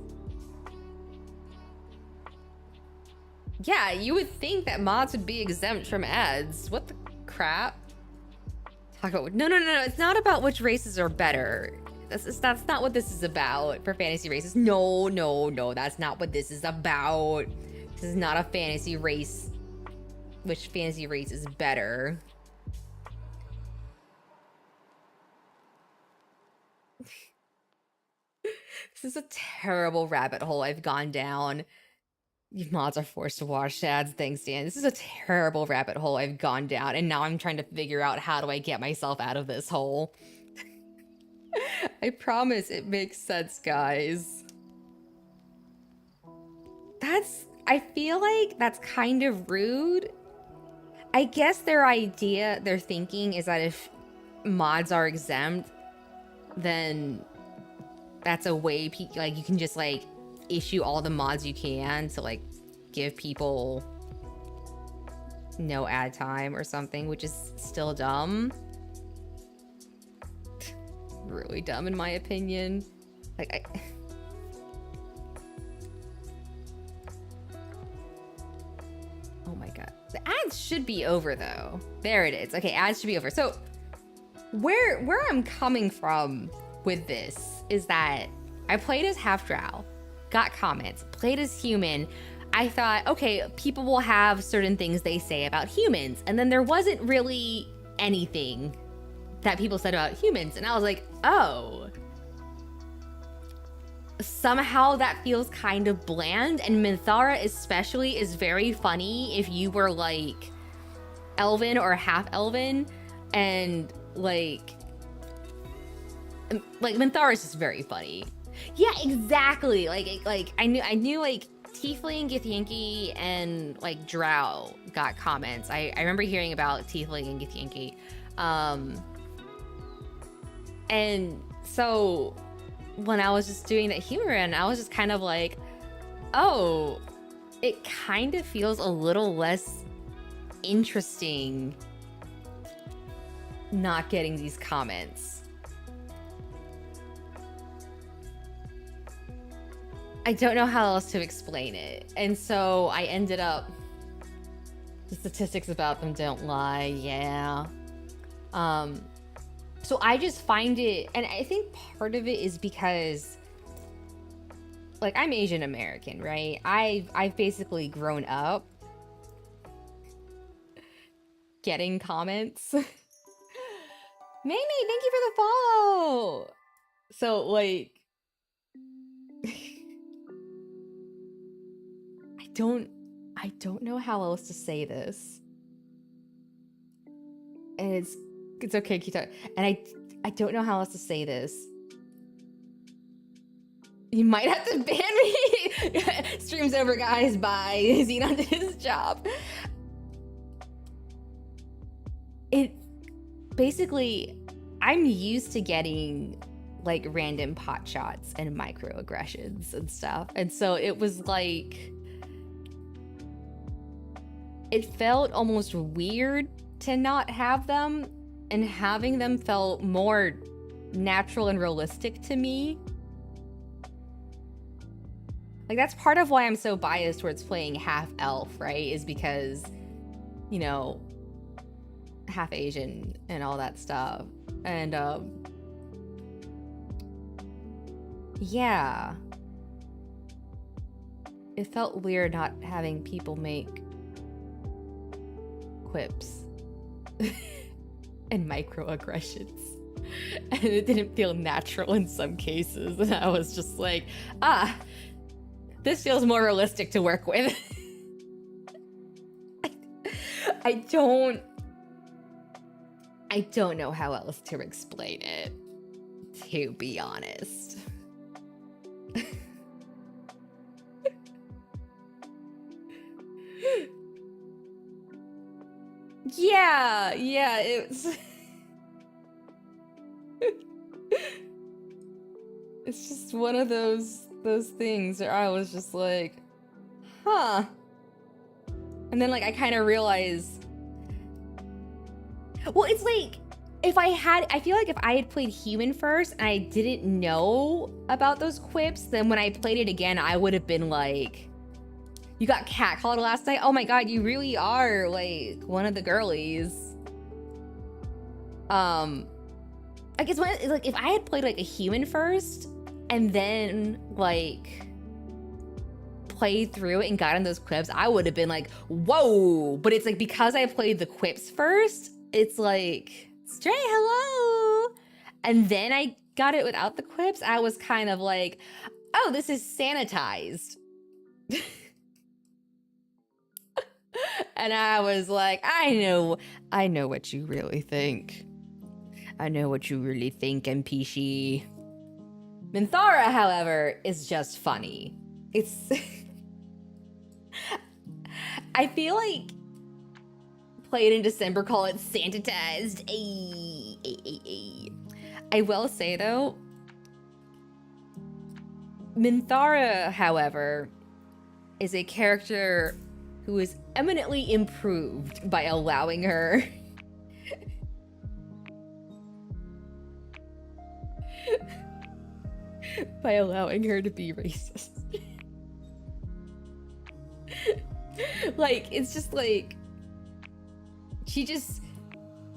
Yeah, you would think that mods would be exempt from ads. What the crap? Talk about no. It's not about which races are better. That's not what this is about for fantasy races. No. That's not what this is about. This is not a fantasy race. Which fantasy race is better? This is a terrible rabbit hole I've gone down. You mods are forced to watch ads. Thanks, Dan. This is a terrible rabbit hole I've gone down, and now I'm trying to figure out how do I get myself out of this hole. I promise it makes sense, guys. I feel like that's kind of rude. I guess their thinking is that if mods are exempt, then that's a way, like, you can just, like, issue all the mods you can to, like, give people no ad time or something, which is still dumb. Really dumb in my opinion. Like, oh my god. The ads should be over though. There it is. Okay, ads should be over. So where I'm coming from with this is that I played as half drow, got comments, played as human. I thought, okay, people will have certain things they say about humans. And then there wasn't really anything that people said about humans. And I was like, oh. Somehow that feels kind of bland. And Minthara especially is very funny if you were like elven or half elven. And like Minthara is just very funny. Yeah, exactly. Like I knew like Tiefling, Githyanki, and like Drow got comments. I remember hearing about Tiefling and Githyanki. And so when I was just doing that humor and I was just kind of like, oh, it kind of feels a little less interesting not getting these comments. I don't know how else to explain it. And so I ended up, the statistics about them don't lie, yeah. So I just find it, and I think part of it is because, like, I'm Asian American, right? I've basically grown up getting comments. Mamie, thank you for the follow. So like, I don't know how else to say this. And it's okay, Kita. And I don't know how else to say this. You might have to ban me. Stream's over, guys. Bye. Xenon did his job. It basically, I'm used to getting like random pot shots and microaggressions and stuff. And so it was like, it felt almost weird to not have them, and having them felt more natural and realistic to me. Like, that's part of why I'm so biased towards playing half elf, right? Is because, you know, half Asian and all that stuff. And yeah, it felt weird not having people make quips and microaggressions, and it didn't feel natural in some cases, and I was just like, this feels more realistic to work with. I don't know how else to explain it, to be honest. Yeah, yeah, it's it's just one of those things where I was just like, huh. And then like I kind of realized, well, it's like I feel like if I had played human first and I didn't know about those quips, then when I played it again, I would have been like, you got catcalled last night? Oh my god, you really are like one of the girlies. I guess like if I had played like a human first and then like played through it and gotten those quips, I would have been like, whoa. But it's like because I played the quips first, it's like, Stray, hello. And then I got it without the quips. I was kind of like, oh, this is sanitized. And I was like, I know what you really think. I know what you really think, NPC. Minthara, however, is just funny. It's... I feel like Play It in December call it sanitized. I will say, though, Minthara, however, is a character who is eminently improved by allowing her by allowing her to be racist. Like, it's just like, she just,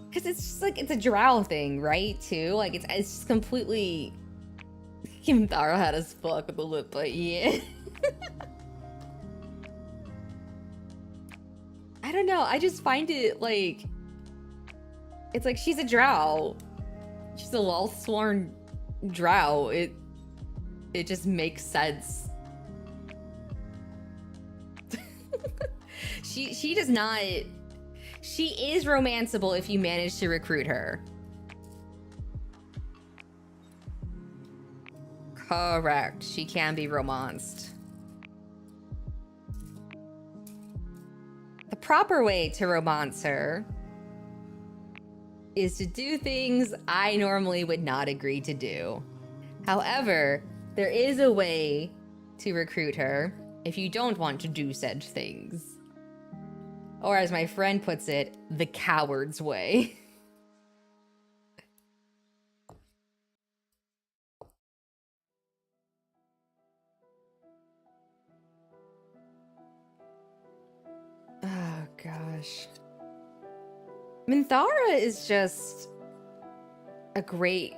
because it's just like, it's a drow thing, right, too? Like, it's just completely, Kimthara had us fuck with the lip, but yeah. I don't know, I just find it, like, it's like, she's a drow. She's a well-sworn drow. It just makes sense. She does not... She is romanceable if you manage to recruit her. Correct. She can be romanced. The proper way to romance her is to do things I normally would not agree to do. However, there is a way to recruit her if you don't want to do said things. Or as my friend puts it, the coward's way. Oh gosh. Minthara is just a great...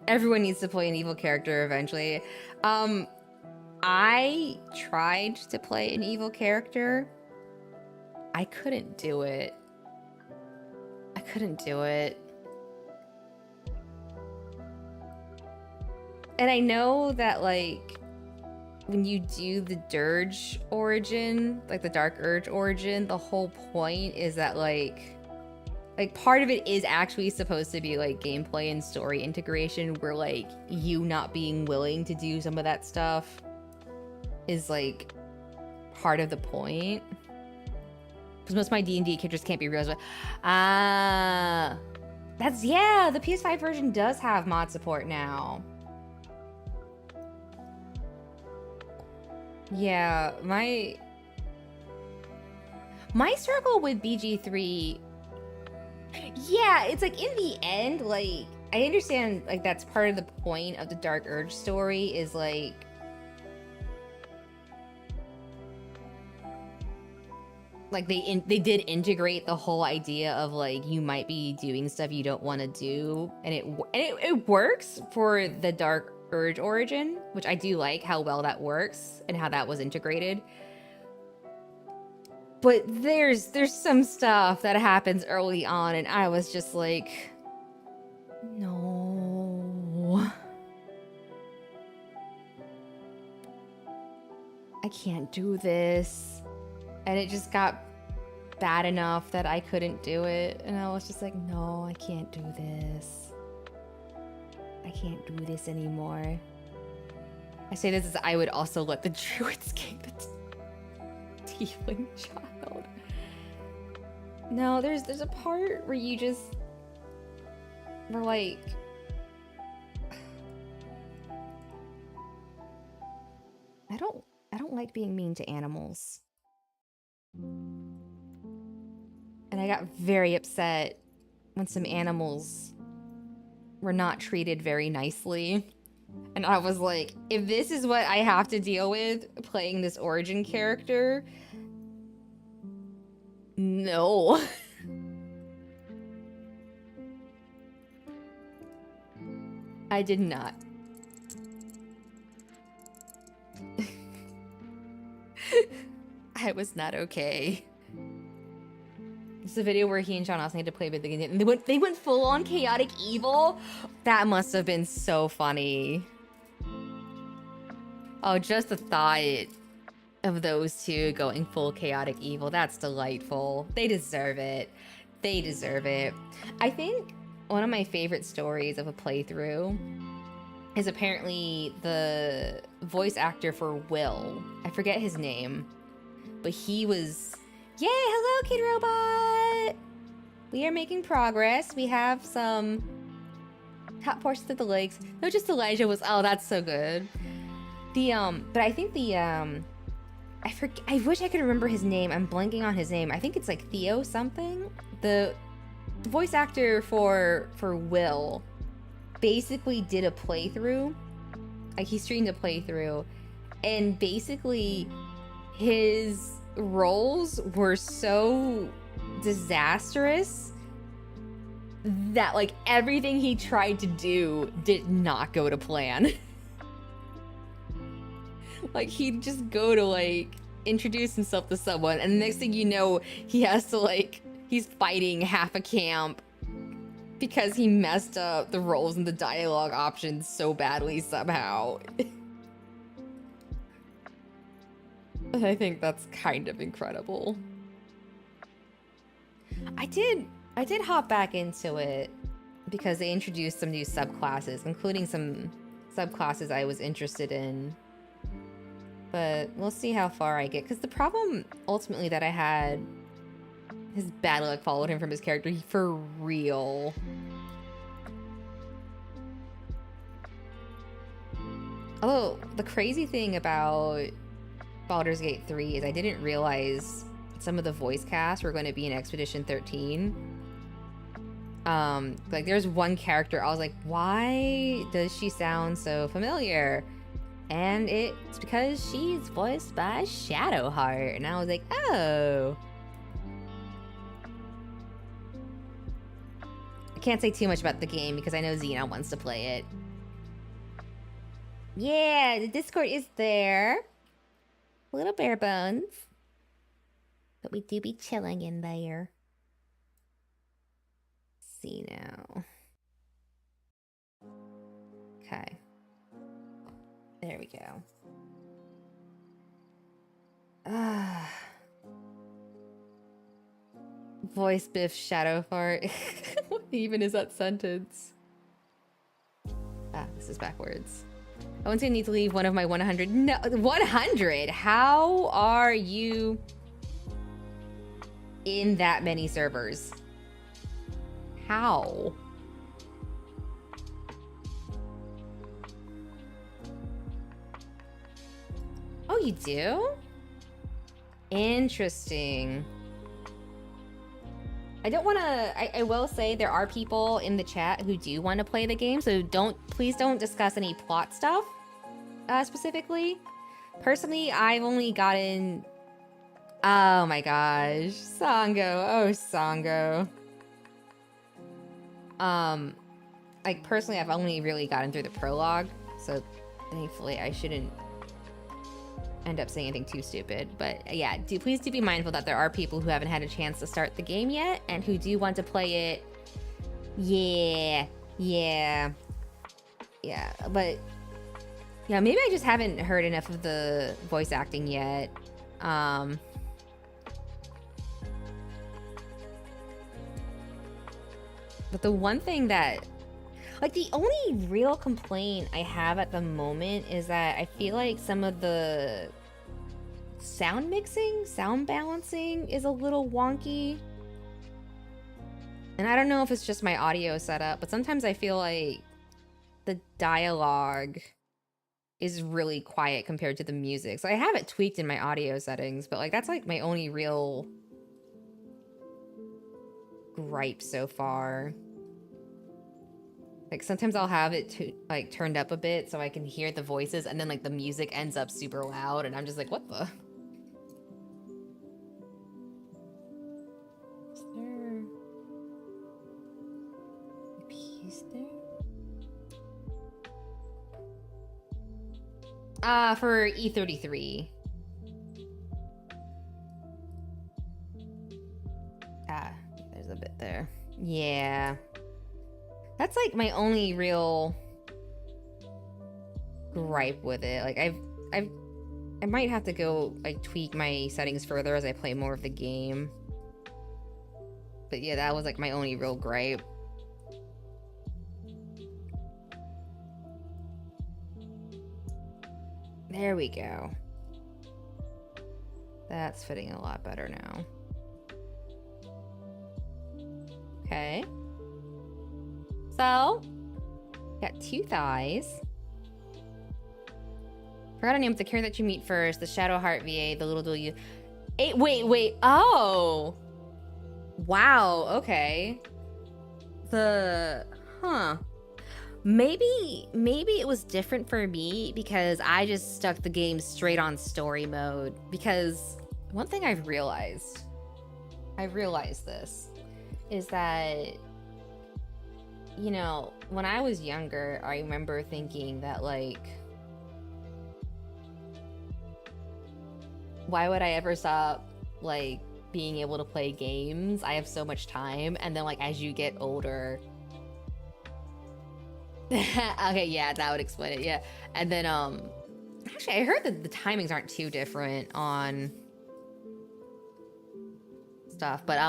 Everyone needs to play an evil character eventually. I tried to play an evil character. I couldn't do it. I couldn't do it. And I know that, like, when you do the Dirge origin, like the Dark Urge origin, the whole point is that, like part of it is actually supposed to be, like, gameplay and story integration, where, like, you not being willing to do some of that stuff is, like, part of the point. Because most of my D&D characters can't be real. But that's, yeah, the PS5 version does have mod support now. Yeah, my struggle with BG3, yeah, it's like, in the end, like, I understand, like, that's part of the point of the Dark Urge story, is like, they did integrate the whole idea of, like, you might be doing stuff you don't want to do, and it works for the Dark Urge origin, which I do like how well that works and how that was integrated. But there's some stuff that happens early on, and I was just like, no, I can't do this. And it just got bad enough that I couldn't do it. And I was just like, no, I can't do this. I can't do this anymore. I say this as I would also let the druids kick the tiefling child. No, there's a part where you just were like, I don't like being mean to animals. And I got very upset when some animals were not treated very nicely. And I was like, if this is what I have to deal with playing this origin character, no. I did not. I was not okay. It's a video where he and John Austin had to play with the game, and they went full on chaotic evil. That must have been so funny. Oh, just the thought of those two going full chaotic evil. That's delightful. They deserve it. They deserve it. I think one of my favorite stories of a playthrough is apparently the voice actor for Will. I forget his name, but he was... Yay, hello, Kid Robot! We are making progress. We have some top portions of the legs. No, just Elijah was... Oh, that's so good. But I think I wish I could remember his name. I'm blanking on his name. I think it's like Theo something. The voice actor for Will basically did a playthrough. Like, he streamed a playthrough, and basically his roles were so disastrous that like everything he tried to do did not go to plan. Like, he'd just go to like introduce himself to someone, and the next thing you know, he has to like, he's fighting half a camp because he messed up the roles and the dialogue options so badly somehow. I think that's kind of incredible. I did hop back into it because they introduced some new subclasses, including some subclasses I was interested in. But we'll see how far I get, because the problem ultimately that I had, his bad luck followed him from his character for real. Although the crazy thing about Baldur's Gate 3 is I didn't realize some of the voice cast were going to be in Expedition 13. Like, there's one character I was like, why does she sound so familiar? And it's because she's voiced by Shadowheart. And I was like, oh. I can't say too much about the game because I know Xena wants to play it. Yeah, the Discord is there. A little bare bones. But we do be chilling in there. Let's see now. Okay. There we go. Voice Biff Shadowheart. What even is that sentence? Ah, this is backwards. I want to need to leave one of my 100. No, 100? How are you in that many servers? How? Oh, you do? Interesting. I don't want to... I will say there are people in the chat who do want to play the game, so please don't discuss any plot stuff specifically. Personally, I've only gotten... Oh my gosh. Sango. Oh, Sango. Like, personally, I've only really gotten through the prologue, so thankfully I shouldn't end up saying anything too stupid. But yeah, please do be mindful that there are people who haven't had a chance to start the game yet and who do want to play it. Yeah, but yeah, maybe I just haven't heard enough of the voice acting yet. But the one thing that, like, the only real complaint I have at the moment is that I feel like some of the sound mixing, sound balancing is a little wonky. And I don't know if it's just my audio setup, but sometimes I feel like the dialogue is really quiet compared to the music. So I have it tweaked in my audio settings, but like that's like my only real gripe so far. Like sometimes I'll have it like turned up a bit so I can hear the voices, and then like the music ends up super loud and I'm just like, what the? Is there a piece there? For E33. There's a bit there. Yeah. That's like my only real gripe with it. Like I might have to go like tweak my settings further as I play more of the game. But yeah, that was like my only real gripe. There we go. That's fitting a lot better now. Okay. So, got 2 thighs. Forgot a name of the character that you meet first. The Shadowheart VA, the little duel you... Wait. Oh! Wow, okay. Maybe it was different for me because I just stuck the game straight on story mode. Because one thing I've realized this, is that, you know, when I was younger, I remember thinking that, like, why would I ever stop, like, being able to play games? I have so much time. And then, like, as you get older... Okay, yeah, that would explain it, yeah. And then, actually, I heard that the timings aren't too different on stuff, but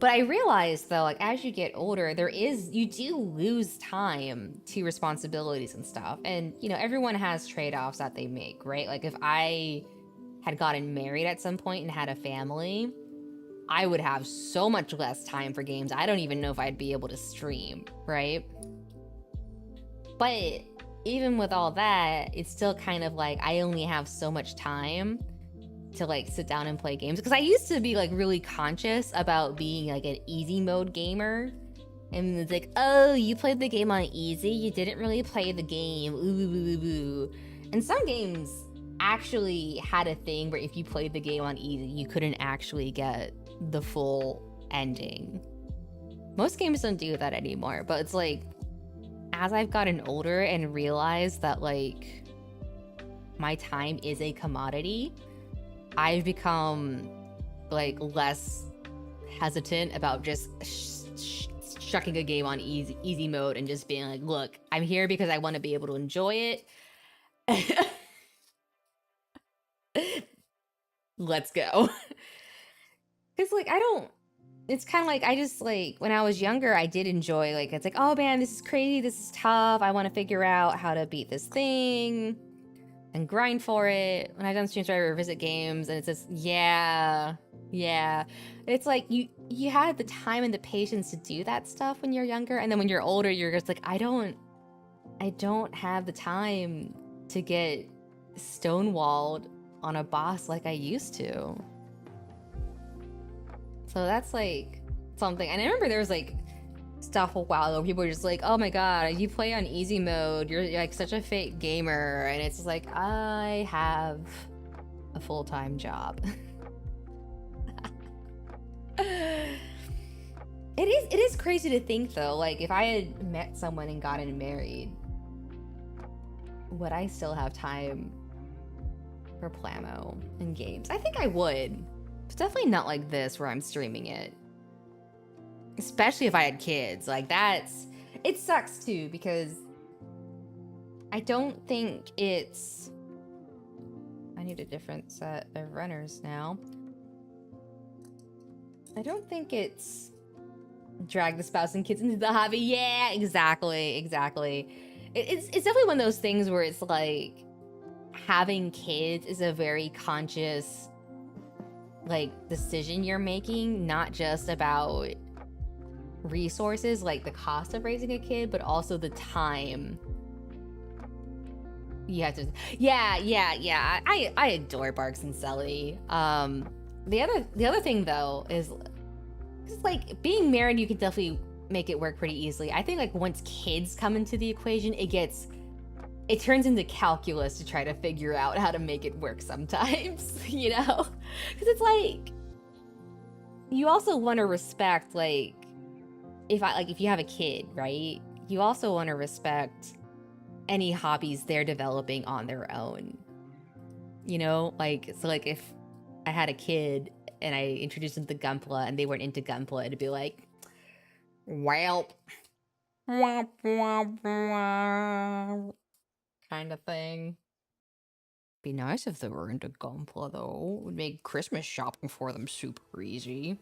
I realized, though, like, as you get older, you do lose time to responsibilities and stuff. And, you know, everyone has trade-offs that they make, right? Like, if I had gotten married at some point and had a family, I would have so much less time for games. I don't even know if I'd be able to stream, right? But even with all that, it's still kind of like I only have so much time to like sit down and play games. Because I used to be like really conscious about being like an easy mode gamer. And it's like, oh, you played the game on easy? You didn't really play the game. Ooh, ooh, ooh, ooh. And some games actually had a thing where if you played the game on easy, you couldn't actually get the full ending. Most games don't do that anymore, but it's like, as I've gotten older and realized that, like, my time is a commodity, I've become, like, less hesitant about just chucking a game on easy mode and just being like, look, I'm here because I want to be able to enjoy it. Let's go. Because, like, it's kind of like, I just, like, when I was younger, I did enjoy, like, it's like, oh man, this is crazy, this is tough, I want to figure out how to beat this thing and grind for it. When I've done streams where I revisit games, and it's just, yeah. It's like, you had the time and the patience to do that stuff when you're younger, and then when you're older, you're just like, I don't have the time to get stonewalled on a boss like I used to. So that's like something. And I remember there was like stuff a while ago, people were just like, oh my god, you play on easy mode, you're like such a fake gamer. And it's like, I have a full-time job. It is crazy to think though, like if I had met someone and gotten married, would I still have time for Plamo and games? I think I would. It's definitely not like this where I'm streaming it. Especially if I had kids. Like it sucks too, because I don't think it's... I need a different set of runners now. I don't think it's drag the spouse and kids into the hobby. Yeah, exactly. It's definitely one of those things where it's like having kids is a very conscious like decision you're making, not just about resources, like the cost of raising a kid, but also the time you have to. Yeah. I adore Barks and Sully. The other thing though is, it's like being married, you can definitely make it work pretty easily. I think like once kids come into the equation, it turns into calculus to try to figure out how to make it work sometimes, you know? Because it's like, you also want to respect, like, if you have a kid, right? You also want to respect any hobbies they're developing on their own. You know, like, so like if I had a kid and I introduced them to Gunpla and they weren't into Gunpla, it'd be like, well, kind of thing. Be nice if they were into Gunpla though. It would make Christmas shopping for them super easy.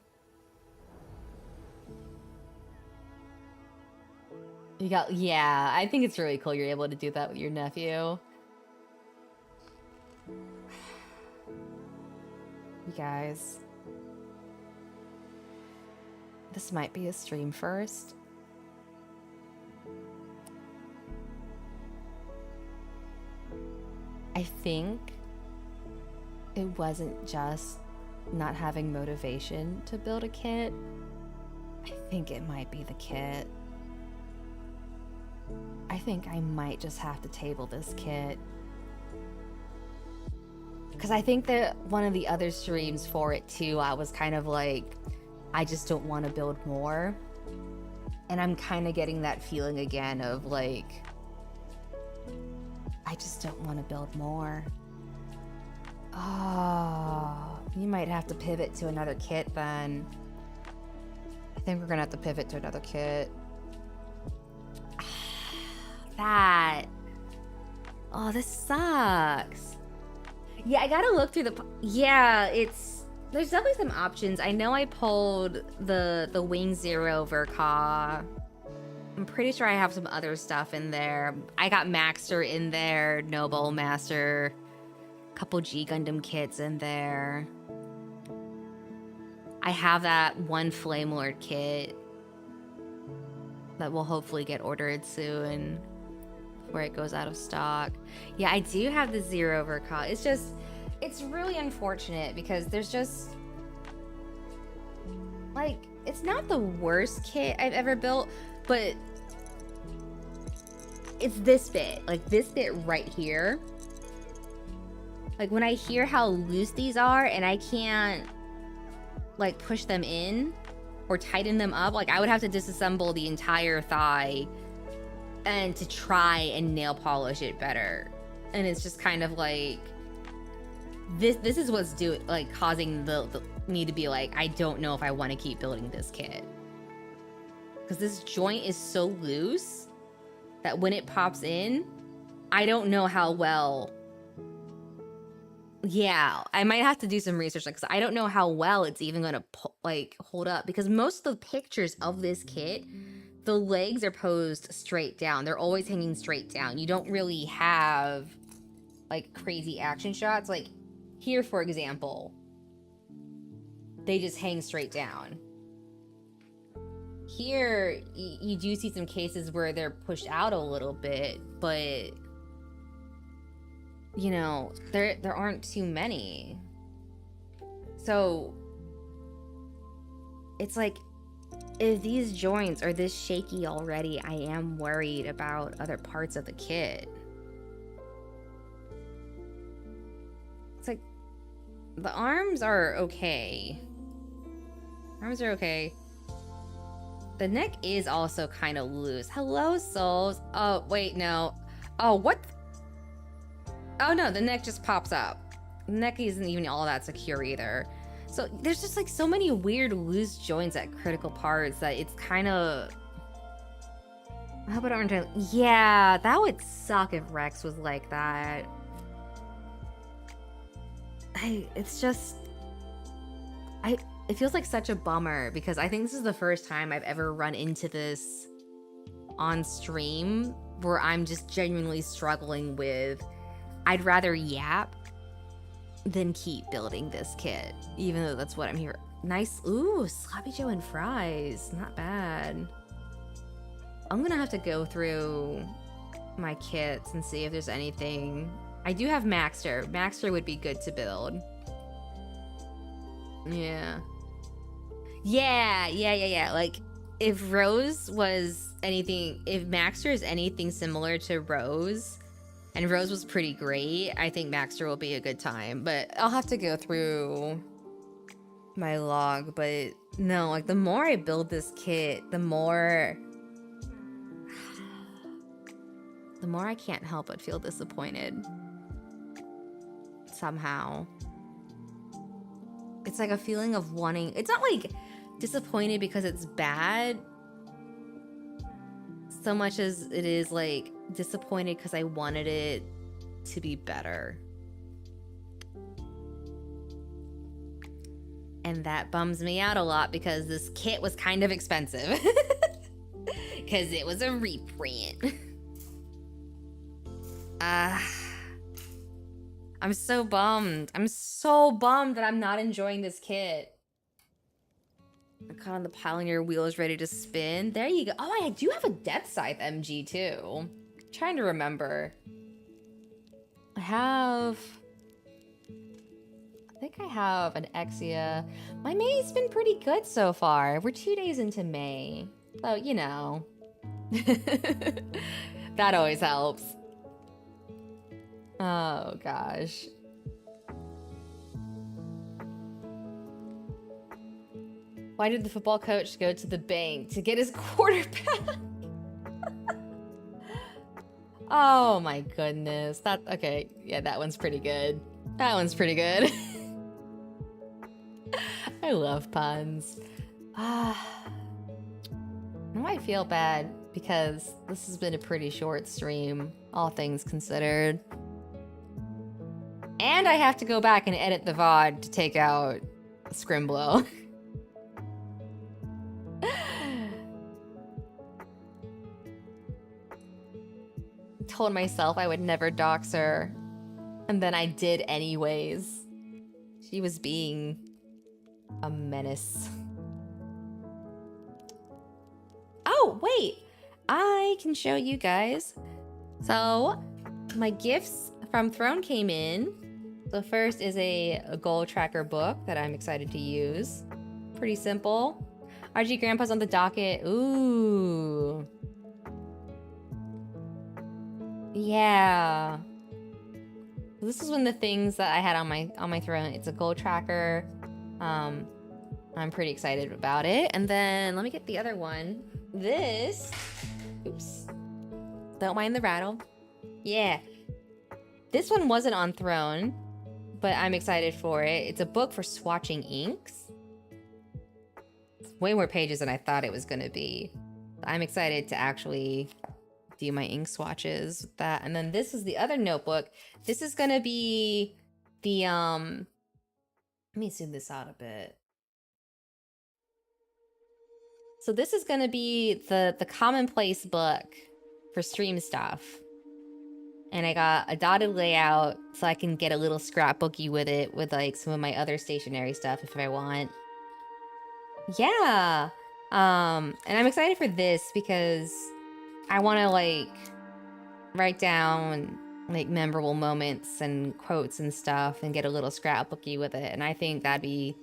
Yeah, I think it's really cool you're able to do that with your nephew. You guys, this might be a stream first. I think it wasn't just not having motivation to build a kit. I think it might be the kit. I think I might just have to table this kit. Because I think that one of the other streams for it too, I was kind of like, I just don't want to build more. And I'm kind of getting that feeling again of like, I just don't want to build more. Oh, you might have to pivot to another kit then. I think we're gonna have to pivot to another kit. Oh, this sucks. Yeah, I gotta look through there's definitely some options. I know I pulled the Wing Zero Verka. I'm pretty sure I have some other stuff in there. I got Maxter in there, Noble Master, a couple G Gundam kits in there. I have that one Flame Lord kit that will hopefully get ordered soon before it goes out of stock. Yeah, I do have the Zero Verka. It's really unfortunate because there's just, like, it's not the worst kit I've ever built, but it's this bit, like this bit right here. Like when I hear how loose these are and I can't like push them in or tighten them up, like I would have to disassemble the entire thigh and to try and nail polish it better. And it's just kind of like, this is what's causing me to be like, I don't know if I want to keep building this kit. Because this joint is so loose that when it pops in, I don't know how well. Yeah, I might have to do some research because I don't know how well it's even gonna hold up, because most of the pictures of this kit, the legs are posed straight down. They're always hanging straight down. You don't really have like crazy action shots. Like here, for example, they just hang straight down. Here, you do see some cases where they're pushed out a little bit, but you know, there aren't too many. So it's like, if these joints are this shaky already, I am worried about other parts of the kit. It's like, the arms are okay. Arms are okay. The neck is also kind of loose. Hello, souls. Oh, wait, no. Oh, what? Oh, no, the neck just pops up. The neck isn't even all that secure either. So there's just like so many weird loose joints at critical parts that it's kind of... How about orange? Yeah, that would suck if Rex was like that. It feels like such a bummer because I think this is the first time I've ever run into this on stream where I'm just genuinely struggling with, I'd rather yap than keep building this kit, even though that's what I'm here. Nice. Ooh, sloppy joe and fries. Not bad. I'm gonna have to go through my kits and see if there's anything. I do have Maxter. Maxter would be good to build. Yeah. Yeah. Like, if Rose was anything, if Maxter is anything similar to Rose, and Rose was pretty great, I think Maxter will be a good time. But I'll have to go through my log. But no, like, the more I build this kit, the more I can't help but feel disappointed. Somehow. It's like a feeling of wanting... It's not like disappointed because it's bad, so much as it is like disappointed because I wanted it to be better. And that bums me out a lot because this kit was kind of expensive. Because it was a reprint. I'm so bummed. I'm so bummed that I'm not enjoying this kit. I'm kind of the Pioneer wheel is ready to spin. There you go. Oh, I do have a Death Scythe MG too. I'm trying to remember. I think I have an Exia. My May's been pretty good so far. We're 2 days into May. So, you know. That always helps. Oh, gosh. Why did the football coach go to the bank to get his quarterback? Oh, my goodness. Okay. Yeah, that one's pretty good. That one's pretty good. I love puns. Now I feel bad because this has been a pretty short stream, all things considered. And I have to go back and edit the VOD to take out Scrimblow. Told myself I would never dox her, and then I did anyways. She was being a menace. Oh, wait! I can show you guys. So, my gifts from Throne came in. The first is a goal tracker book that I'm excited to use. Pretty simple. RG Grandpa's on the docket. Ooh. Yeah. This is one of the things that I had on my Throne. It's a goal tracker. I'm pretty excited about it. And then let me get the other one. This. Oops. Don't mind the rattle. Yeah. This one wasn't on Throne, but I'm excited for it. It's a book for swatching inks. It's way more pages than I thought it was going to be. I'm excited to actually do my ink swatches with that. And then this is the other notebook. This is going to be the, let me zoom this out a bit. So this is going to be the commonplace book for stream stuff. And I got a dotted layout so I can get a little scrapbooky with it with like some of my other stationery stuff if I want. Yeah. And I'm excited for this because I want to like write down like memorable moments and quotes and stuff and get a little scrapbooky with it. And I think that'd be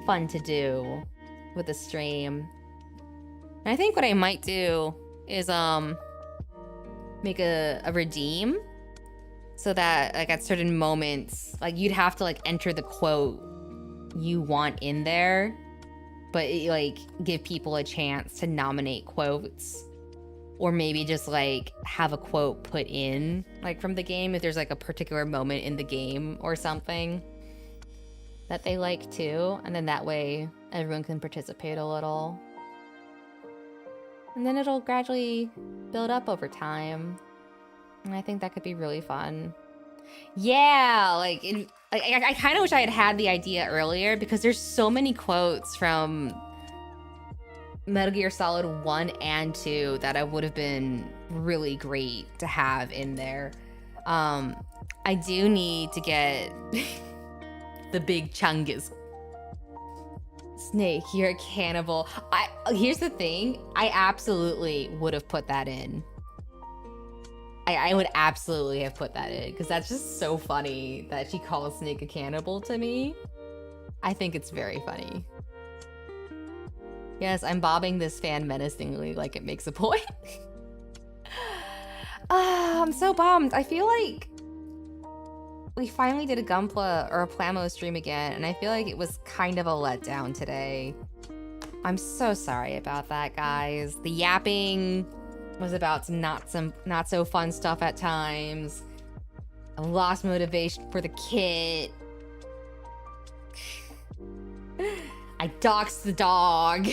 fun to do with the stream. And I think what I might do is make a redeem so that like at certain moments like you'd have to like enter the quote you want in there, but it, like give people a chance to nominate quotes, or maybe just like have a quote put in like from the game if there's like a particular moment in the game or something that they like too, and then that way everyone can participate a little. And then it'll gradually build up over time. And I think that could be really fun. Yeah, like, I kind of wish I had had the idea earlier because there's so many quotes from Metal Gear Solid 1 and 2 that I would have been really great to have in there. I do need to get the big Chungus Snake, you're a cannibal. Here's the thing. I absolutely would have put that in. I would absolutely have put that in because that's just so funny that she calls Snake a cannibal to me. I think it's very funny. Yes, I'm bobbing this fan menacingly like it makes a point. I'm so bummed. I feel like we finally did a Gunpla or a Plamo stream again, and I feel like it was kind of a letdown today. I'm so sorry about that, guys. The yapping was about some not so fun stuff at times. I lost motivation for the kit. I doxed the dog.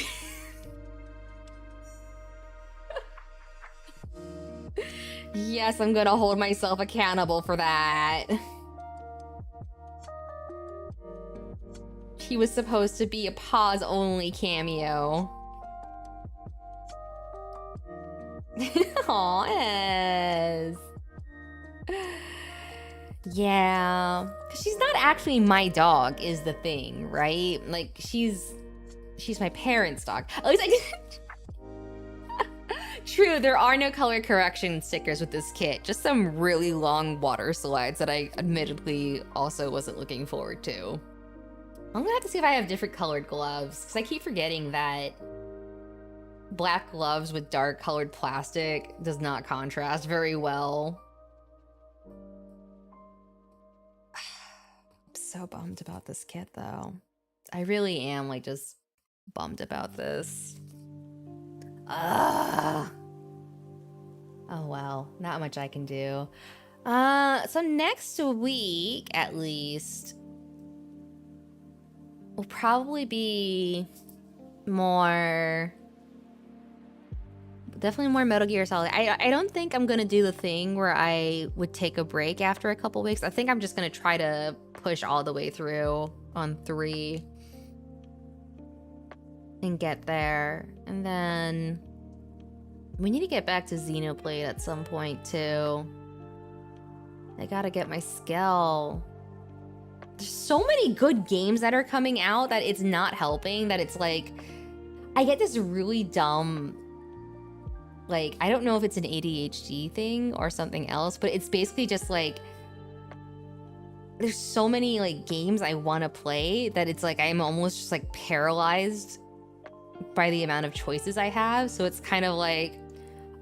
Yes, I'm gonna hold myself accountable for that. He was supposed to be a pause-only cameo. Aw, Ez. Yeah. She's not actually my dog, is the thing, right? Like, she's my parents' dog. At least I didn't... True, there are no color correction stickers with this kit. Just some really long water slides that I admittedly also wasn't looking forward to. I'm gonna have to see if I have different colored gloves, because I keep forgetting that black gloves with dark colored plastic does not contrast very well. I'm so bummed about this kit, though. I really am, like, just bummed about this. Ugh. Oh well, not much I can do. So next week, at least, will probably be more... Definitely more Metal Gear Solid. I don't think I'm gonna do the thing where I would take a break after a couple weeks. I think I'm just gonna try to push all the way through on 3 and get there. And then we need to get back to Xenoblade at some point too. I gotta get my skill. There's so many good games that are coming out that it's not helping, that it's like, I get this really dumb, like, I don't know if it's an ADHD thing or something else, but it's basically just like, there's so many like games I want to play that it's like I'm almost just like paralyzed by the amount of choices I have. So it's kind of like,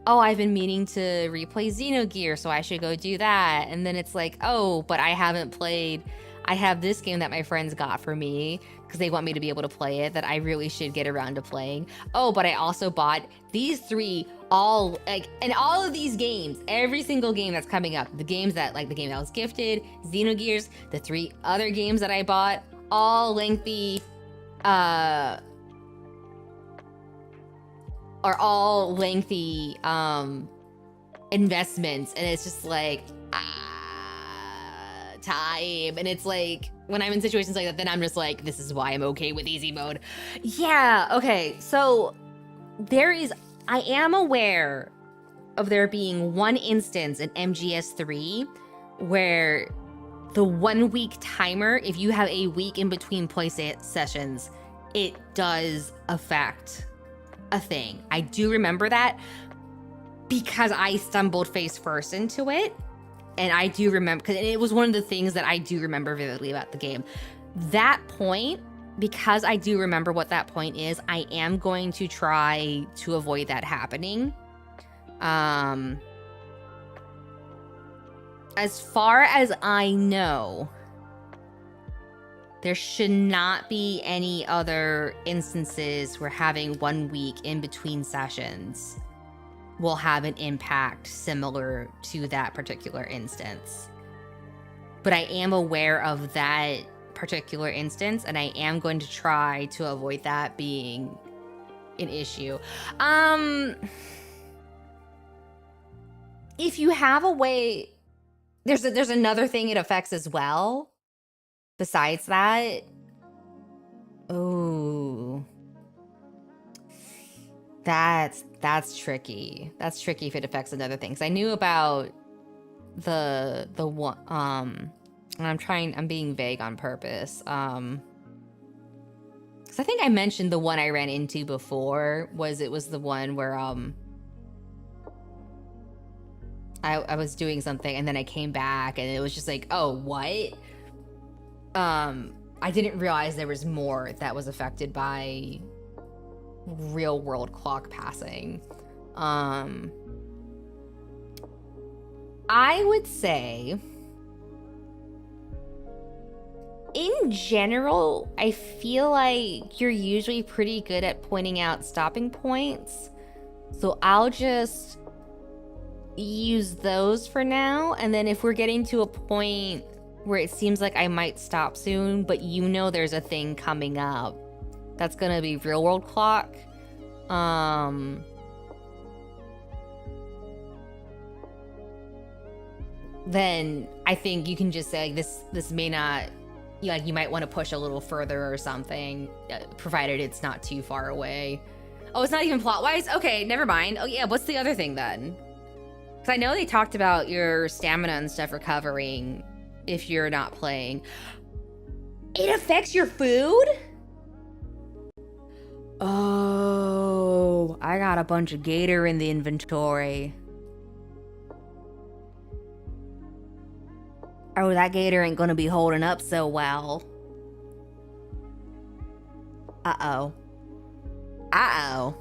oh, I've been meaning to replay Xenogear, so I should go do that. And then it's like, oh, but I haven't played. I have this game that my friends got for me because they want me to be able to play it that I really should get around to playing. Oh, but I also bought these 3 all, like, and all of these games, every single game that's coming up, the games that, like the game that was gifted, Xenogears, the 3 other games that I bought, all lengthy, are all lengthy investments, and it's just like, time. And it's like, when I'm in situations like that, then I'm just like, this is why I'm okay with easy mode. Yeah, okay, so I am aware of there being one instance in MGS3 where the 1 week timer, if you have a week in between play sessions, it does affect a thing. I do remember that because I stumbled face first into it. And I do remember, because it was one of the things that I do remember vividly about the game. That point, because I do remember what that point is, I am going to try to avoid that happening. As far as I know, there should not be any other instances where having 1 week in between sessions will have an impact similar to that particular instance. But I am aware of that particular instance, and I am going to try to avoid that being an issue. If you have a way, there's another thing it affects as well. Besides that, oh, that's tricky. That's tricky if it affects another thing. 'Cause I knew about the one, and I'm being vague on purpose. 'Cause Because I think I mentioned the one I ran into before was the one where I was doing something and then I came back and it was just like, oh, what? I didn't realize there was more that was affected by real world clock passing. I would say, in general, I feel like you're usually pretty good at pointing out stopping points. So I'll just use those for now. And then if we're getting to a point where it seems like I might stop soon, but you know there's a thing coming up that's gonna be real world clock, then I think you can just say like, this may not, like, you might want to push a little further or something, provided it's not too far away. Oh, it's not even plot-wise? Okay, never mind. Oh yeah, what's the other thing then? Because I know they talked about your stamina and stuff recovering if you're not playing. It affects your food? Oh, I got a bunch of gator in the inventory. Oh, that gator ain't gonna be holding up so well. Uh-oh. Uh-oh.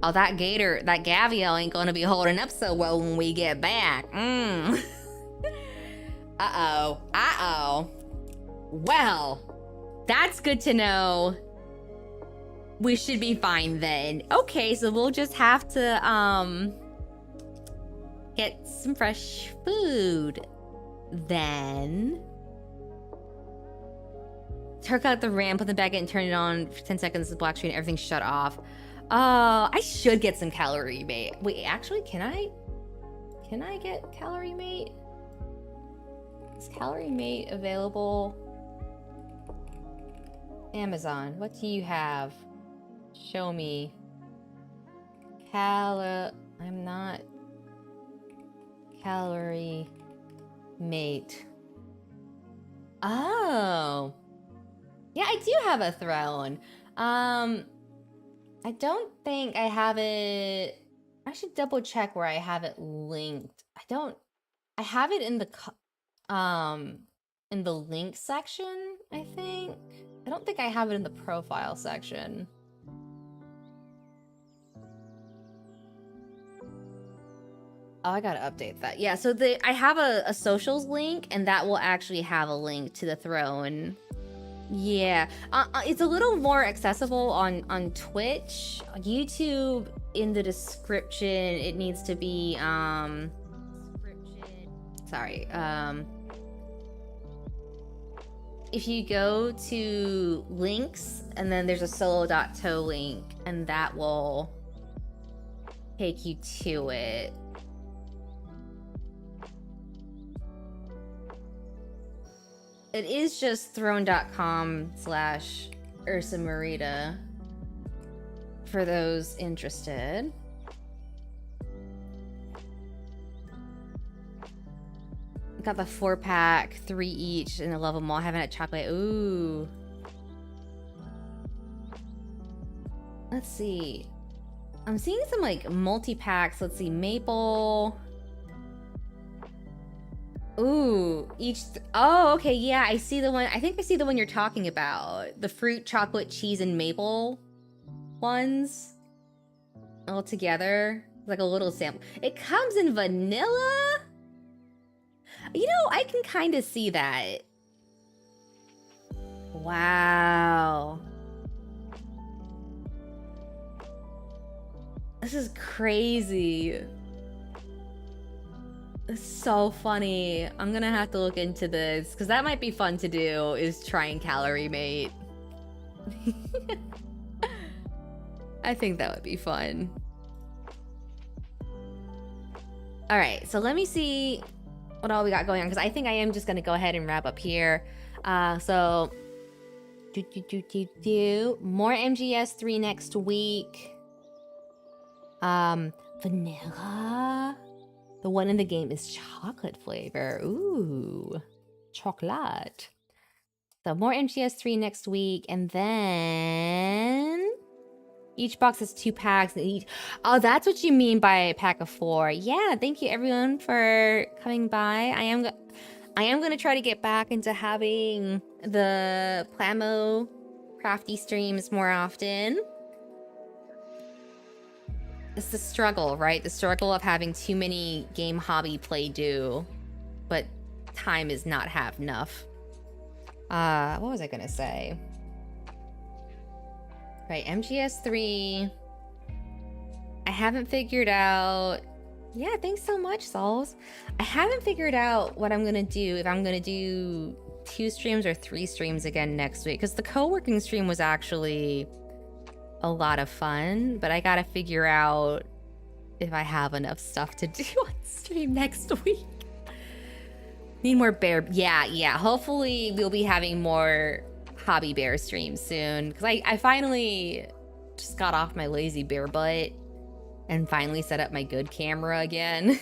Oh, that gator, that Gavial ain't gonna be holding up so well when we get back. Uh-oh. Uh-oh. Well, that's good to know. We should be fine then. Okay, so we'll just have to, get some fresh food then. Turk out the RAM, put them back in, and turn it on for 10 seconds, the black screen, everything shut off. I should get some calorie mate. Wait, actually, can I get calorie mate? Is calorie mate available? Amazon, what do you have? Show me. I'm not calorie mate. Oh. Yeah, I do have a throne. I don't think I have it. I should double check where I have it linked. I have it in the link section, I think. I don't think I have it in the profile section. Oh, I gotta update that. Yeah, so I have a socials link, and that will actually have a link to the throne. Yeah, it's a little more accessible on Twitch. YouTube, in the description, it needs to be, sorry, if you go to links, and then there's a solo.to link, and that will take you to it. It is just throne.com/Ursa Marida for those interested. Got the 4-pack, 3 each, and I love them all. I haven't had chocolate. Ooh. Let's see. I'm seeing some like multi-packs. Let's see, maple. Ooh, oh, okay, yeah, I see the one. I think I see the one you're talking about. The fruit, chocolate, cheese, and maple ones all together. Like a little sample. It comes in vanilla? You know, I can kind of see that. Wow. This is crazy. It's so funny. I'm gonna have to look into this because that might be fun to do, is try and calorie mate. I think that would be fun. All right, so let me see what all we got going on, because I think I am just gonna go ahead and wrap up here. So more MGS3 next week. Vanilla. The one in the game is chocolate flavor. Ooh, chocolate. So more MGS3 next week, and then each box has 2 packs. And each... Oh, that's what you mean by a pack of 4. Yeah, thank you everyone for coming by. I am gonna try to get back into having the Plamo crafty streams more often. It's the struggle, right? The struggle of having too many game hobby play do, but time is not have enough. What was I gonna say? Right, MGS3. I haven't figured out... Yeah, thanks so much, Souls. I haven't figured out what I'm gonna do, if I'm gonna do 2 streams or 3 streams again next week, because the co-working stream was actually a lot of fun, but I gotta figure out if I have enough stuff to do on stream next week. Need more bear... Yeah, hopefully we'll be having more hobby bear streams soon, because I finally just got off my lazy bear butt and finally set up my good camera again.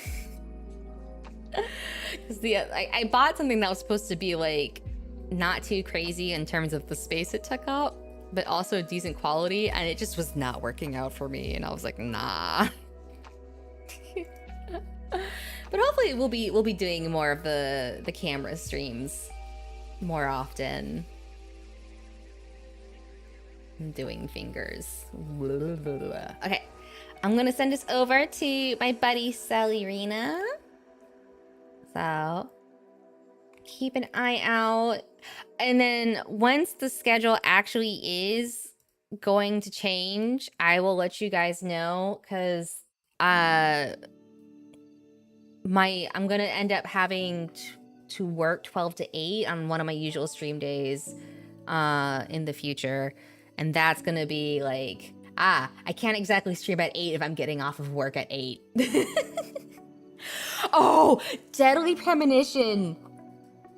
Because I bought something that was supposed to be like not too crazy in terms of the space it took up, but also decent quality, and it just was not working out for me, and I was like, nah. But hopefully we'll be doing more of the camera streams more often. I'm doing fingers. Okay, I'm gonna send this over to my buddy Celerina. So keep an eye out. And then once the schedule actually is going to change, I will let you guys know, because I'm gonna end up having to work 12 to 8 on one of my usual stream days in the future, and that's gonna be like, I can't exactly stream at 8 if I'm getting off of work at 8. Oh, Deadly Premonition.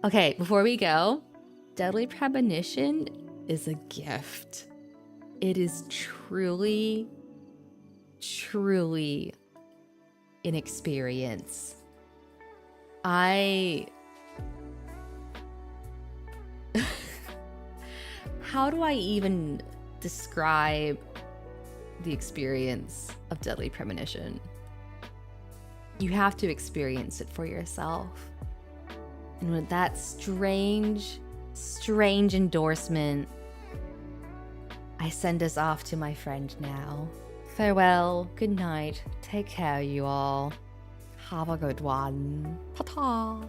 Okay, before we go, Deadly Premonition is a gift. It is truly, truly an experience. How do I even describe the experience of Deadly Premonition? You have to experience it for yourself. And with that strange endorsement, I send us off to my friend now. Farewell, good night, take care you all. Have a good one. Ta-ta.